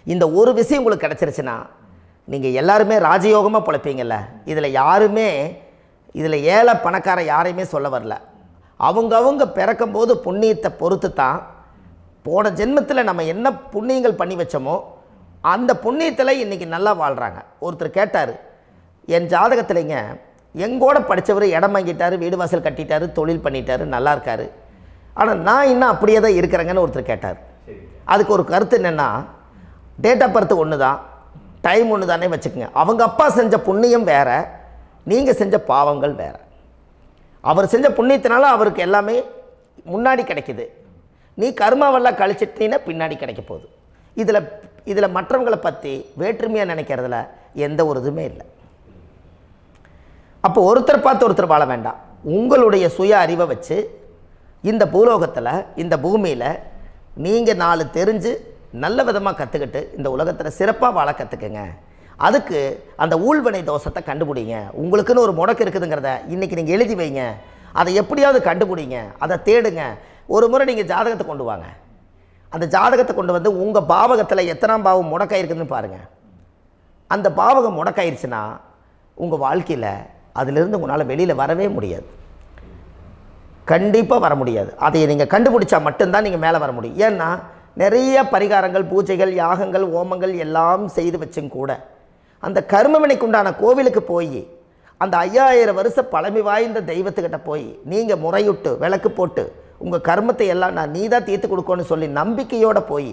இந்த ஒரு விஷயம் உங்களுக்கு கிடச்சிருச்சுன்னா நீங்கள் எல்லாருமே ராஜயோகமாக பிழைப்பீங்கள்ல. இதில் ஏழை பணக்கார யாரையுமே சொல்ல வரல. அவங்க பிறக்கும்போது புண்ணியத்தை பொறுத்து தான் போன ஜென்மத்தில் நம்ம என்ன புண்ணியங்கள் பண்ணி வச்சோமோ அந்த புண்ணியத்தில் இன்றைக்கி நல்லா வாழ்கிறாங்க. ஒருத்தர் கேட்டார், என் ஜாதகத்தில்ங்க எங்கூட படித்தவர் இடம் வாங்கிட்டார், வீடு வாசல் கட்டிட்டார், தொழில் பண்ணிட்டார், நல்லா இருக்கார், ஆனால் நான் இன்னும் அப்படியே தான் இருக்கிறேங்கன்னு ஒருத்தர் கேட்டார். அதுக்கு ஒரு கருத்து என்னென்னா, டேட் ஆஃப் பர்த் ஒன்று தான், டைம் ஒன்று தானே வச்சுக்கோங்க. அவங்க அப்பா செஞ்ச புண்ணியம் வேறு, நீங்கள் செஞ்ச பாவங்கள் வேறு. அவர் செஞ்ச புண்ணியத்தினால அவருக்கு எல்லாமே முன்னாடி கிடைக்குது. நீ கர்மாவெல்லாம் கழிச்சிட்டீங்கன்னா பின்னாடி கிடைக்க போகுது. இதில் மற்றவங்களை பற்றி வேற்றுமையாக நினைக்கிறதுல எந்த ஒரு இதுவுமே இல்லை. அப்போ ஒருத்தர் பார்த்து ஒருத்தர் வாழ வேண்டாம். உங்களுடைய சுய அறிவை வச்சு இந்த பூலோகத்தில் இந்த பூமியில் நீங்கள் 4 தெரிஞ்சு நல்ல விதமாக கற்றுக்கிட்டு இந்த உலகத்தில் சிறப்பாக வாழ கற்றுக்குங்க. அதுக்கு அந்த ஊழ்வினை தோஷத்தை கண்டுபிடிங்க. உங்களுக்குன்னு ஒரு முடக்கு இருக்குதுங்கிறத இன்றைக்கி நீங்கள் எழுதி வைங்க. அதை எப்படியாவது கண்டுபிடிங்க, அதை தேடுங்க. ஒரு முறை நீங்கள் ஜாதகத்தை கொண்டு வாங்க. அந்த ஜாதகத்தை கொண்டு வந்து உங்கள் பாவகத்தில் எத்தனாம் பாவம் முடக்காயிருக்குதுன்னு பாருங்கள். அந்த பாவகம் முடக்காயிருச்சுன்னா உங்கள் வாழ்க்கையில் அதிலிருந்து உங்களால் வெளியில் வரவே முடியாது, கண்டிப்பாக வர முடியாது. அதை நீங்கள் கண்டுபிடிச்சா மட்டும்தான் நீங்கள் மேலே வர முடியும். ஏன்னா நிறைய பரிகாரங்கள், பூஜைகள், யாகங்கள், ஓமங்கள் எல்லாம் செய்து வச்சும் கூட அந்த கர்மவினைக்கு உண்டான கோவிலுக்கு போய் அந்த 5000 வருஷ பழமை வாய்ந்த தெய்வத்துக்கிட்ட போய் நீங்கள் முறையிட்டு விளக்கு போட்டு உங்கள் கர்மத்தை எல்லாம் நான் நீ தான் தீர்த்து கொடுக்கணும்னு சொல்லி நம்பிக்கையோடு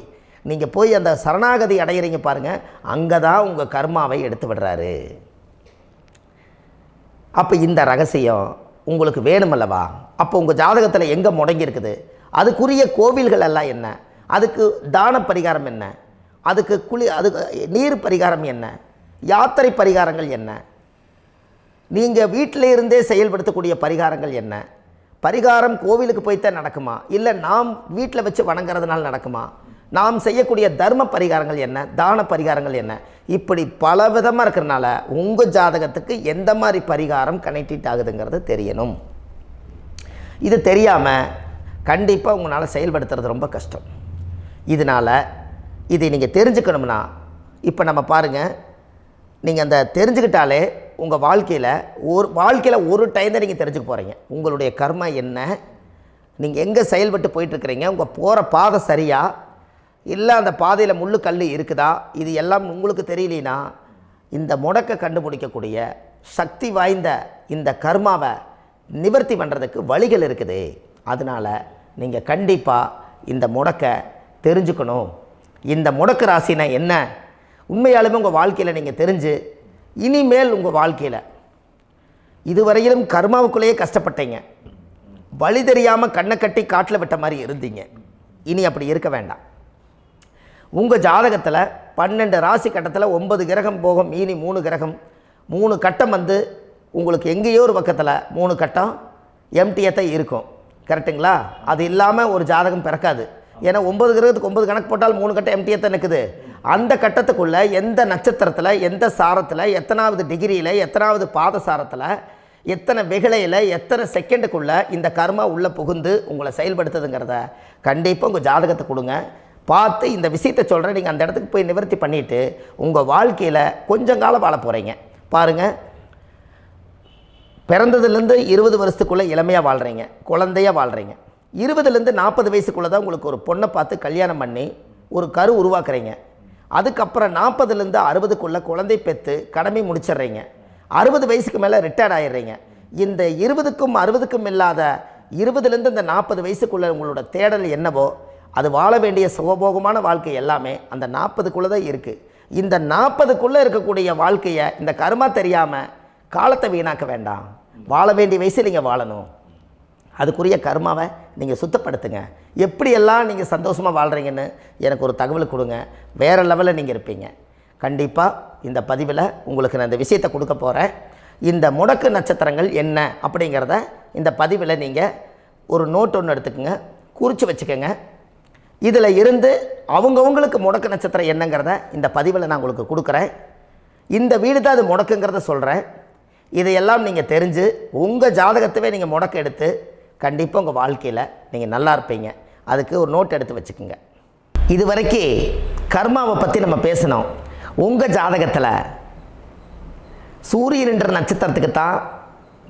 நீங்கள் போய் அந்த சரணாகதி அடையிறீங்க பாருங்கள், அங்கே தான் உங்கள் கர்மாவை எடுத்து விடுறாரு. அப்போ இந்த ரகசியம் உங்களுக்கு வேணுமல்லவா? அப்போ உங்கள் ஜாதகத்தில் எங்கே முடங்கி இருக்குது, அதுக்குரிய கோவில்கள் எல்லாம் என்ன, அதுக்கு தான பரிகாரம் என்ன, அதுக்கு நீர் பரிகாரம் என்ன, யாத்திரை பரிகாரங்கள் என்ன, நீங்கள் வீட்டில் இருந்தே செயல்படுத்தக்கூடிய பரிகாரங்கள் என்ன, பரிகாரம் கோவிலுக்கு போய்த்தான் நடக்குமா, இல்லை நாம் வீட்டில் வச்சு வணங்குறதுனால நடக்குமா, நாம் செய்யக்கூடிய தர்ம பரிகாரங்கள் என்ன, தான பரிகாரங்கள் என்ன, இப்படி பல விதமாக இருக்கிறனால உங்கள் ஜாதகத்துக்கு எந்த மாதிரி பரிகாரம் கனெக்ட் ஆகுதுங்கிறது தெரியணும். இது தெரியாமல் கண்டிப்பாக உங்களால் செயல்படுத்துறது ரொம்ப கஷ்டம். இதனால் இதை நீங்கள் தெரிஞ்சுக்கணும்னா இப்போ நம்ம பாருங்கள், நீங்கள் அந்த தெரிஞ்சுக்கிட்டாலே உங்கள் வாழ்க்கையில் ஒரு டைம் தான் நீங்கள் தெரிஞ்சுக்க போகிறீங்க. உங்களுடைய கர்மா என்ன, நீங்கள் எங்கே செயல்பட்டு போயிட்டுருக்கிறீங்க, உங்கள் போகிற பாதை சரியா இல்லை அந்த பாதையில் முள்ளு கல் இருக்குதா, இது எல்லாம் உங்களுக்கு தெரியலனா இந்த முடக்கை கண்டுபிடிக்கக்கூடிய சக்தி வாய்ந்த இந்த கர்மாவை நிவர்த்தி பண்ணுறதுக்கு வழிகள் இருக்குது. அதனால் நீங்கள் கண்டிப்பாக இந்த முடக்கை தெரிஞ்சுக்கணும். இந்த முடக்கு ராசினா என்ன உண்மையாலுமே உங்கள் வாழ்க்கையில் நீங்கள் தெரிஞ்சு இனிமேல் உங்கள் வாழ்க்கையில் இதுவரையிலும் கர்மாவுக்குள்ளேயே கஷ்டப்பட்டீங்க, வழி தெரியாமல் கண்ணை கட்டி காட்டில் விட்ட மாதிரி இருந்தீங்க, இனி அப்படி இருக்க வேண்டாம். உங்கள் ஜாதகத்தில் 12 ராசி கட்டத்தில் 9 கிரகம் போகும், மீனி 3 கிரகம், 3 கட்டம் வந்து உங்களுக்கு எங்கேயோ ஒரு பக்கத்தில் 3 கட்டம் எம்டியாக தான் இருக்கும். கரெக்டுங்களா? அது இல்லாமல் ஒரு ஜாதகம் பிறக்காது. ஏன்னா 9 கிரகத்துக்கு 9 கணக்கு போட்டால் 3 கட்டம் எம்டியாக தான் நிற்குது. அந்த கட்டத்துக்குள்ளே எந்த நட்சத்திரத்தில், எந்த சாரத்தில், எத்தனாவது டிகிரியில், எத்தனாவது பாதசாரத்தில், எத்தனை வெகுளையில், எத்தனை செகண்டுக்குள்ளே இந்த கர்மா உள்ளே புகுந்து உங்களை செயல்படுத்துதுங்கிறத கண்டிப்பாக உங்கள் ஜாதகத்தை கொடுங்க, பார்த்து இந்த விஷயத்தை சொல்கிறேன். நீங்கள் அந்த இடத்துக்கு போய் நிவர்த்தி பண்ணிவிட்டு உங்கள் வாழ்க்கையில் கொஞ்சம் காலம் வாழ போகிறீங்க. பாருங்கள், பிறந்ததுலேருந்து 20 வருஷத்துக்குள்ளே இளமையாக வாழ்கிறீங்க, குழந்தையாக வாழ்கிறீங்க. 20லேருந்து 40 வயசுக்குள்ளே தான் உங்களுக்கு ஒரு பொண்ணை பார்த்து கல்யாணம் பண்ணி ஒரு கரு உருவாக்குறீங்க. அதுக்கப்புறம் 40லேருந்து 60க்குள்ளே குழந்தை பெற்று கடமை முடிச்சிடுறீங்க. 60 வயசுக்கு மேலே ரிட்டையர்ட் ஆகிடுறீங்க. இந்த 20க்கும் 60க்கும் இல்லாத 20லேருந்து இந்த 40 வயசுக்குள்ளே உங்களோட தேடல் என்னவோ அது வாழ வேண்டிய சுகபோகமான வாழ்க்கை எல்லாமே அந்த 40க்குள்ளே தான் இருக்குது. இந்த 40க்குள்ளே இருக்கக்கூடிய வாழ்க்கையை இந்த கர்மா தெரியாமல் காலத்தை வீணாக்க வேண்டாம். வாழ வேண்டிய வயசில் நீங்கள் வாழணும். அதுக்குரிய கர்மாவை நீங்கள் சுத்தப்படுத்துங்க. எப்படியெல்லாம் நீங்கள் சந்தோஷமாக வாழ்கிறீங்கன்னு எனக்கு ஒரு தகவல் கொடுங்க. வேறு லெவலில் நீங்கள் இருப்பீங்க. கண்டிப்பாக இந்த பதிவில் உங்களுக்கு நான் இந்த விஷயத்தை கொடுக்க போகிறேன். இந்த முடக்கு நட்சத்திரங்கள் என்ன அப்படிங்கிறத இந்த பதிவில் நீங்கள் ஒரு நோட் ஒன்று எடுத்துக்கோங்க, குறித்து வச்சுக்கோங்க. இதில் இருந்து அவங்கவுங்களுக்கு முடக்கு நட்சத்திரம் என்னங்கிறத இந்த பதிவில் நான் உங்களுக்கு கொடுக்குறேன். இந்த வீடு தான் அது முடக்குங்கிறத சொல்கிறேன். இதையெல்லாம் நீங்கள் தெரிஞ்சு உங்கள் ஜாதகத்தவே நீங்கள் முடக்கு எடுத்து கண்டிப்பாக உங்கள் வாழ்க்கையில் நீங்கள் நல்லா இருப்பீங்க. அதுக்கு ஒரு நோட் எடுத்து வச்சுக்கோங்க. இது வரைக்கும் கர்மாவை பற்றி நம்ம பேசினோம். உங்கள் ஜாதகத்தில் சூரியன் என்ற நட்சத்திரத்துக்கு தான்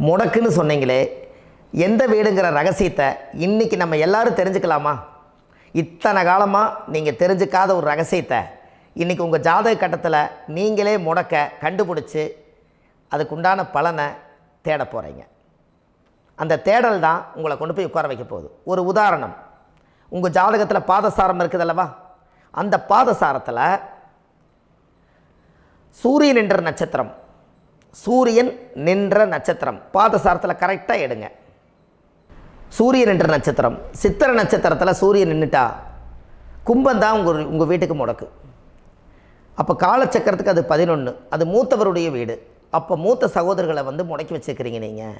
முடக்குன்னு சொன்னீங்களே, எந்த வீடுங்கிற ரகசியத்தை இன்றைக்கி நம்ம எல்லோரும் தெரிஞ்சுக்கலாமா? இத்தனை காலமாக நீங்கள் தெரிஞ்சுக்காத ஒரு ரகசியத்தை இன்றைக்கி உங்கள் ஜாதக கட்டத்தில் நீங்களே முடக்க கண்டுபிடிச்சி அதுக்குண்டான பலனை தேட போகிறீங்க. அந்த தேடல் தான் உங்களை கொண்டு போய் உட்கார வைக்க போகுது. ஒரு உதாரணம், உங்கள் ஜாதகத்தில் பாதசாரம் இருக்குது அல்லவா? அந்த பாதசாரத்தில் சூரியன் என்ற நட்சத்திரம், சூரியன் நின்ற நட்சத்திரம் பாதசாரத்தில் கரெக்டாக எடுங்க. சூரியன் என்ற நட்சத்திரம், சித்திரை நட்சத்திரத்தில் சூரியன் நின்றுட்டா கும்பம் தான் உங்கள் வீட்டுக்கு முடக்கு. அப்போ காலச்சக்கரத்துக்கு அது 11, அது மூத்தவருடைய வீடு. அப்போ மூத்த சகோதரர்களை முடக்கி வச்சுக்கிறீங்க நீங்கள்.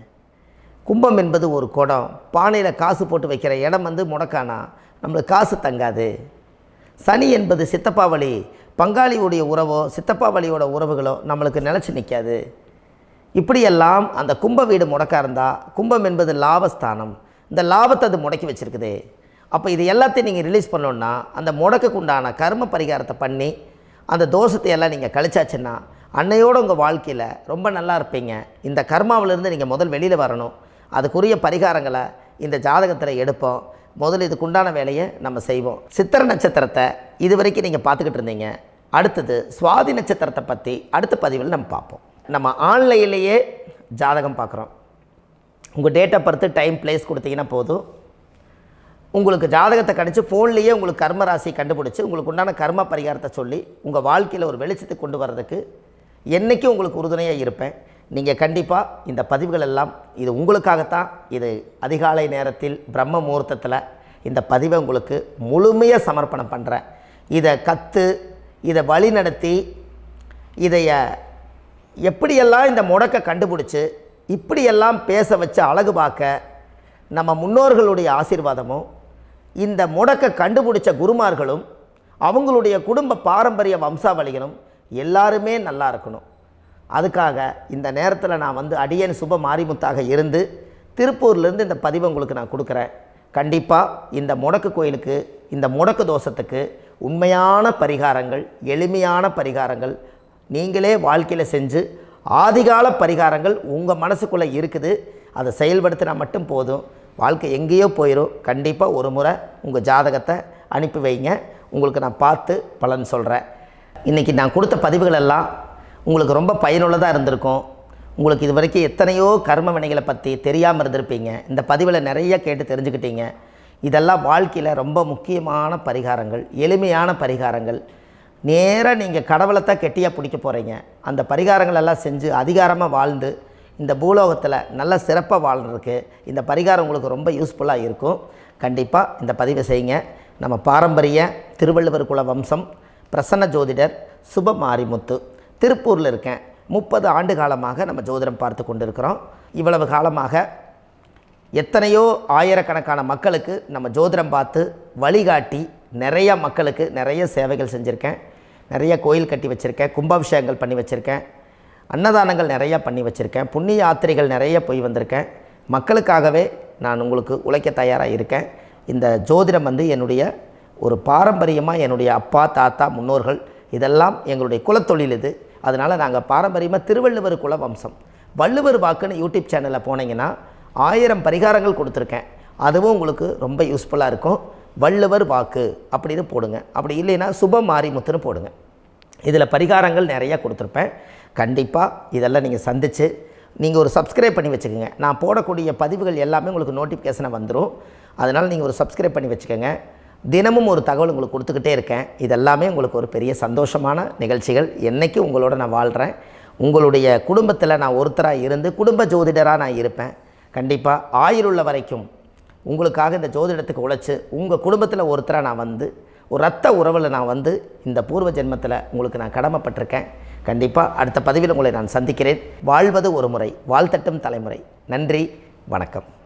கும்பம் என்பது ஒரு குடம், பானையில் காசு போட்டு வைக்கிற இடம் முடக்கானா நம்மளுக்கு காசு தங்காது. சனி என்பது சித்தப்பா வழி, பங்காளியுடைய உறவோ சித்தப்பா வழியோட உறவுகளோ நம்மளுக்கு நிலச்சி நிற்காது. இப்படியெல்லாம் அந்த கும்ப வீடு முடக்கா இருந்தால், கும்பம் என்பது லாபஸ்தானம், இந்த லாபத்தை அது முடக்கி வச்சுருக்குது. அப்போ இது எல்லாத்தையும் நீங்கள் ரிலீஸ் பண்ணோன்னா அந்த முடக்குக்கு உண்டான கர்ம பரிகாரத்தை பண்ணி அந்த தோஷத்தை எல்லாம் நீங்கள் கழிச்சாச்சுன்னா அன்னையோடு உங்கள் வாழ்க்கையில் ரொம்ப நல்லா இருப்பீங்க. இந்த கர்மாவிலேருந்து நீங்கள் முதல் வெளியில் வரணும். அதுக்குரிய பரிகாரங்களை இந்த ஜாதகத்தில் எடுப்போம். முதல் இதுக்குண்டான வேலையை நம்ம செய்வோம். சித்திரை நட்சத்திரத்தை இது வரைக்கும் நீங்கள் பார்த்துக்கிட்டு இருந்தீங்க. அடுத்தது சுவாதி நட்சத்திரத்தை பற்றி அடுத்த பதிவில் நம்ம பார்ப்போம். நம்ம ஆன்லைன்லேயே ஜாதகம் பார்க்குறோம். உங்கள் date of birth, time, place கொடுத்தீங்கன்னா போதும். உங்களுக்கு ஜாதகத்தை கணிச்சு ஃபோன்லேயே உங்களுக்கு கர்ம ராசி கண்டுபிடிச்சி உங்களுக்கு உண்டான கர்ம பரிகாரத்தை சொல்லி உங்கள் வாழ்க்கையில் ஒரு வெளிச்சத்தை கொண்டு வர்றதுக்கு என்றைக்கும் உங்களுக்கு உறுதுணையாக இருப்பேன். நீங்கள் கண்டிப்பாக இந்த பதிவுகள் எல்லாம் இது உங்களுக்காகத்தான். இது அதிகாலை நேரத்தில் பிரம்ம முகூர்த்தத்தில் இந்த பதிவை உங்களுக்கு முழுமையாக சமர்ப்பணம் பண்ணுறேன். இதை இதை வழி நடத்தி இதைய எப்படியெல்லாம் இந்த முடக்கை கண்டுபிடிச்சி இப்படியெல்லாம் பேச வச்சு அழகு பார்க்க நம்ம முன்னோர்களுடைய ஆசீர்வாதமும் இந்த முடக்கை கண்டுபிடிச்ச குருமார்களும் அவங்களுடைய குடும்ப பாரம்பரிய வம்சாவளிகளும் எல்லாருமே நல்லா இருக்கணும். அதுக்காக இந்த நேரத்தில் நான் அடியேன் சுப மாரிமுத்தாக இருந்து திருப்பூர்லேருந்து இந்த பதிவை உங்களுக்கு நான் கொடுக்குறேன். கண்டிப்பாக இந்த முடக்கு கோயிலுக்கு, இந்த முடக்கு தோஷத்துக்கு உண்மையான பரிகாரங்கள், எளிமையான பரிகாரங்கள் நீங்களே வாழ்க்கையில் செஞ்சு ஆதிகால பரிகாரங்கள் உங்கள் மனசுக்குள்ளே இருக்குது. அதை செயல்படுத்தினா மட்டும் போதும், வாழ்க்கை எங்கேயோ போயிடும். கண்டிப்பாக ஒரு முறை உங்கள் ஜாதகத்தை அனுப்பி வைங்க, உங்களுக்கு நான் பார்த்து பலன் சொல்கிறேன். இன்றைக்கி நான் கொடுத்த பதிவுகள் எல்லாம் உங்களுக்கு ரொம்ப பயனுள்ளதாக இருந்திருக்கும். உங்களுக்கு இது வரைக்கும் எத்தனையோ கர்ம வினைகளை பற்றி தெரியாமல் இருந்திருப்பீங்க. இந்த பதிவில் நிறைய கேட்டு தெரிஞ்சுக்கிட்டீங்க. இதெல்லாம் வாழ்க்கையில் ரொம்ப முக்கியமான பரிகாரங்கள், எளிமையான பரிகாரங்கள். நேராக நீங்கள் கடவுளைத்தான் கெட்டியாக பிடிக்க போகிறீங்க. அந்த பரிகாரங்கள் எல்லாம் செஞ்சு அதிகாரமாக வாழ்ந்து இந்த பூலோகத்தில் நல்ல சிறப்பாக வாழ்கிறதுக்கு இந்த பரிகாரம் உங்களுக்கு ரொம்ப யூஸ்ஃபுல்லாக இருக்கும். கண்டிப்பாக இந்த பதிவை செய்யுங்க. நம்ம பாரம்பரிய திருவள்ளுவர் குல வம்சம், பிரசன்ன ஜோதிடர் சுப மாரிமுத்து, திருப்பூரில் இருக்கேன். 30 ஆண்டு காலமாக நம்ம ஜோதிடம் பார்த்து கொண்டு இருக்கிறோம். இவ்வளவு காலமாக எத்தனையோ ஆயிரக்கணக்கான மக்களுக்கு நம்ம ஜோதிடம் பார்த்து வழிகாட்டி நிறையா மக்களுக்கு நிறைய சேவைகள் செஞ்சுருக்கேன். நிறைய கோயில் கட்டி வச்சுருக்கேன், கும்பாபிஷேகங்கள் பண்ணி வச்சுருக்கேன், அன்னதானங்கள் நிறையா பண்ணி வச்சுருக்கேன், புண்ணிய யாத்திரைகள் நிறைய போய் வந்திருக்கேன். மக்களுக்காகவே நான் உங்களுக்கு உழைக்க தயாராக இருக்கேன். இந்த ஜோதிடம் என்னுடைய ஒரு பாரம்பரியமாக என்னுடைய அப்பா, தாத்தா, முன்னோர்கள் இதெல்லாம் எங்களுடைய குலத்தொழில் இது. அதனால் நாங்கள் பாரம்பரியமாக திருவள்ளுவர் குல வம்சம். வள்ளுவர் வாக்குன்னு யூடியூப் சேனலில் போனீங்கன்னா 1000 பரிகாரங்கள் கொடுத்துருக்கேன். அதுவும் உங்களுக்கு ரொம்ப யூஸ்ஃபுல்லாக இருக்கும். வள்ளுவர் வாக்கு அப்படின்னு போடுங்க. அப்படி இல்லைன்னா சுப மாரிமுத்துன்னு போடுங்க. இதில் பரிகாரங்கள் நிறையா கொடுத்துருப்பேன். கண்டிப்பாக இதெல்லாம் நீங்கள் சந்தித்து நீங்கள் ஒரு சப்ஸ்கிரைப் பண்ணி வச்சுக்கோங்க. நான் போடக்கூடிய பதிவுகள் எல்லாமே உங்களுக்கு நோட்டிஃபிகேஷனை வந்துடும். அதனால் நீங்கள் ஒரு சப்ஸ்கிரைப் பண்ணி வச்சுக்கோங்க. தினமும் ஒரு தகவல் உங்களுக்கு கொடுத்துக்கிட்டே இருக்கேன். இதெல்லாமே உங்களுக்கு ஒரு பெரிய சந்தோஷமான நிகழ்ச்சிகள். என்றைக்கும் உங்களோட நான் வாழ்கிறேன். உங்களுடைய குடும்பத்தில் நான் ஒருத்தராக இருந்து குடும்ப ஜோதிடராக நான் இருப்பேன். கண்டிப்பாக ஆயுளுள்ள வரைக்கும் உங்களுக்காக இந்த ஜோதிடத்துக்கு உழைச்சி உங்கள் குடும்பத்தில் ஒருத்தராக நான் வந்து ஒரு ரத்த உறவில் நான் வந்து இந்த பூர்வ ஜென்மத்தில் உங்களுக்கு நான் கடமைப்பட்டிருக்கேன். கண்டிப்பாக அடுத்த பதிவில் உங்களை நான் சந்திக்கிறேன். வாழ்வது ஒரு முறை, வாழ்த்தட்டும் தலைமுறை. நன்றி, வணக்கம்.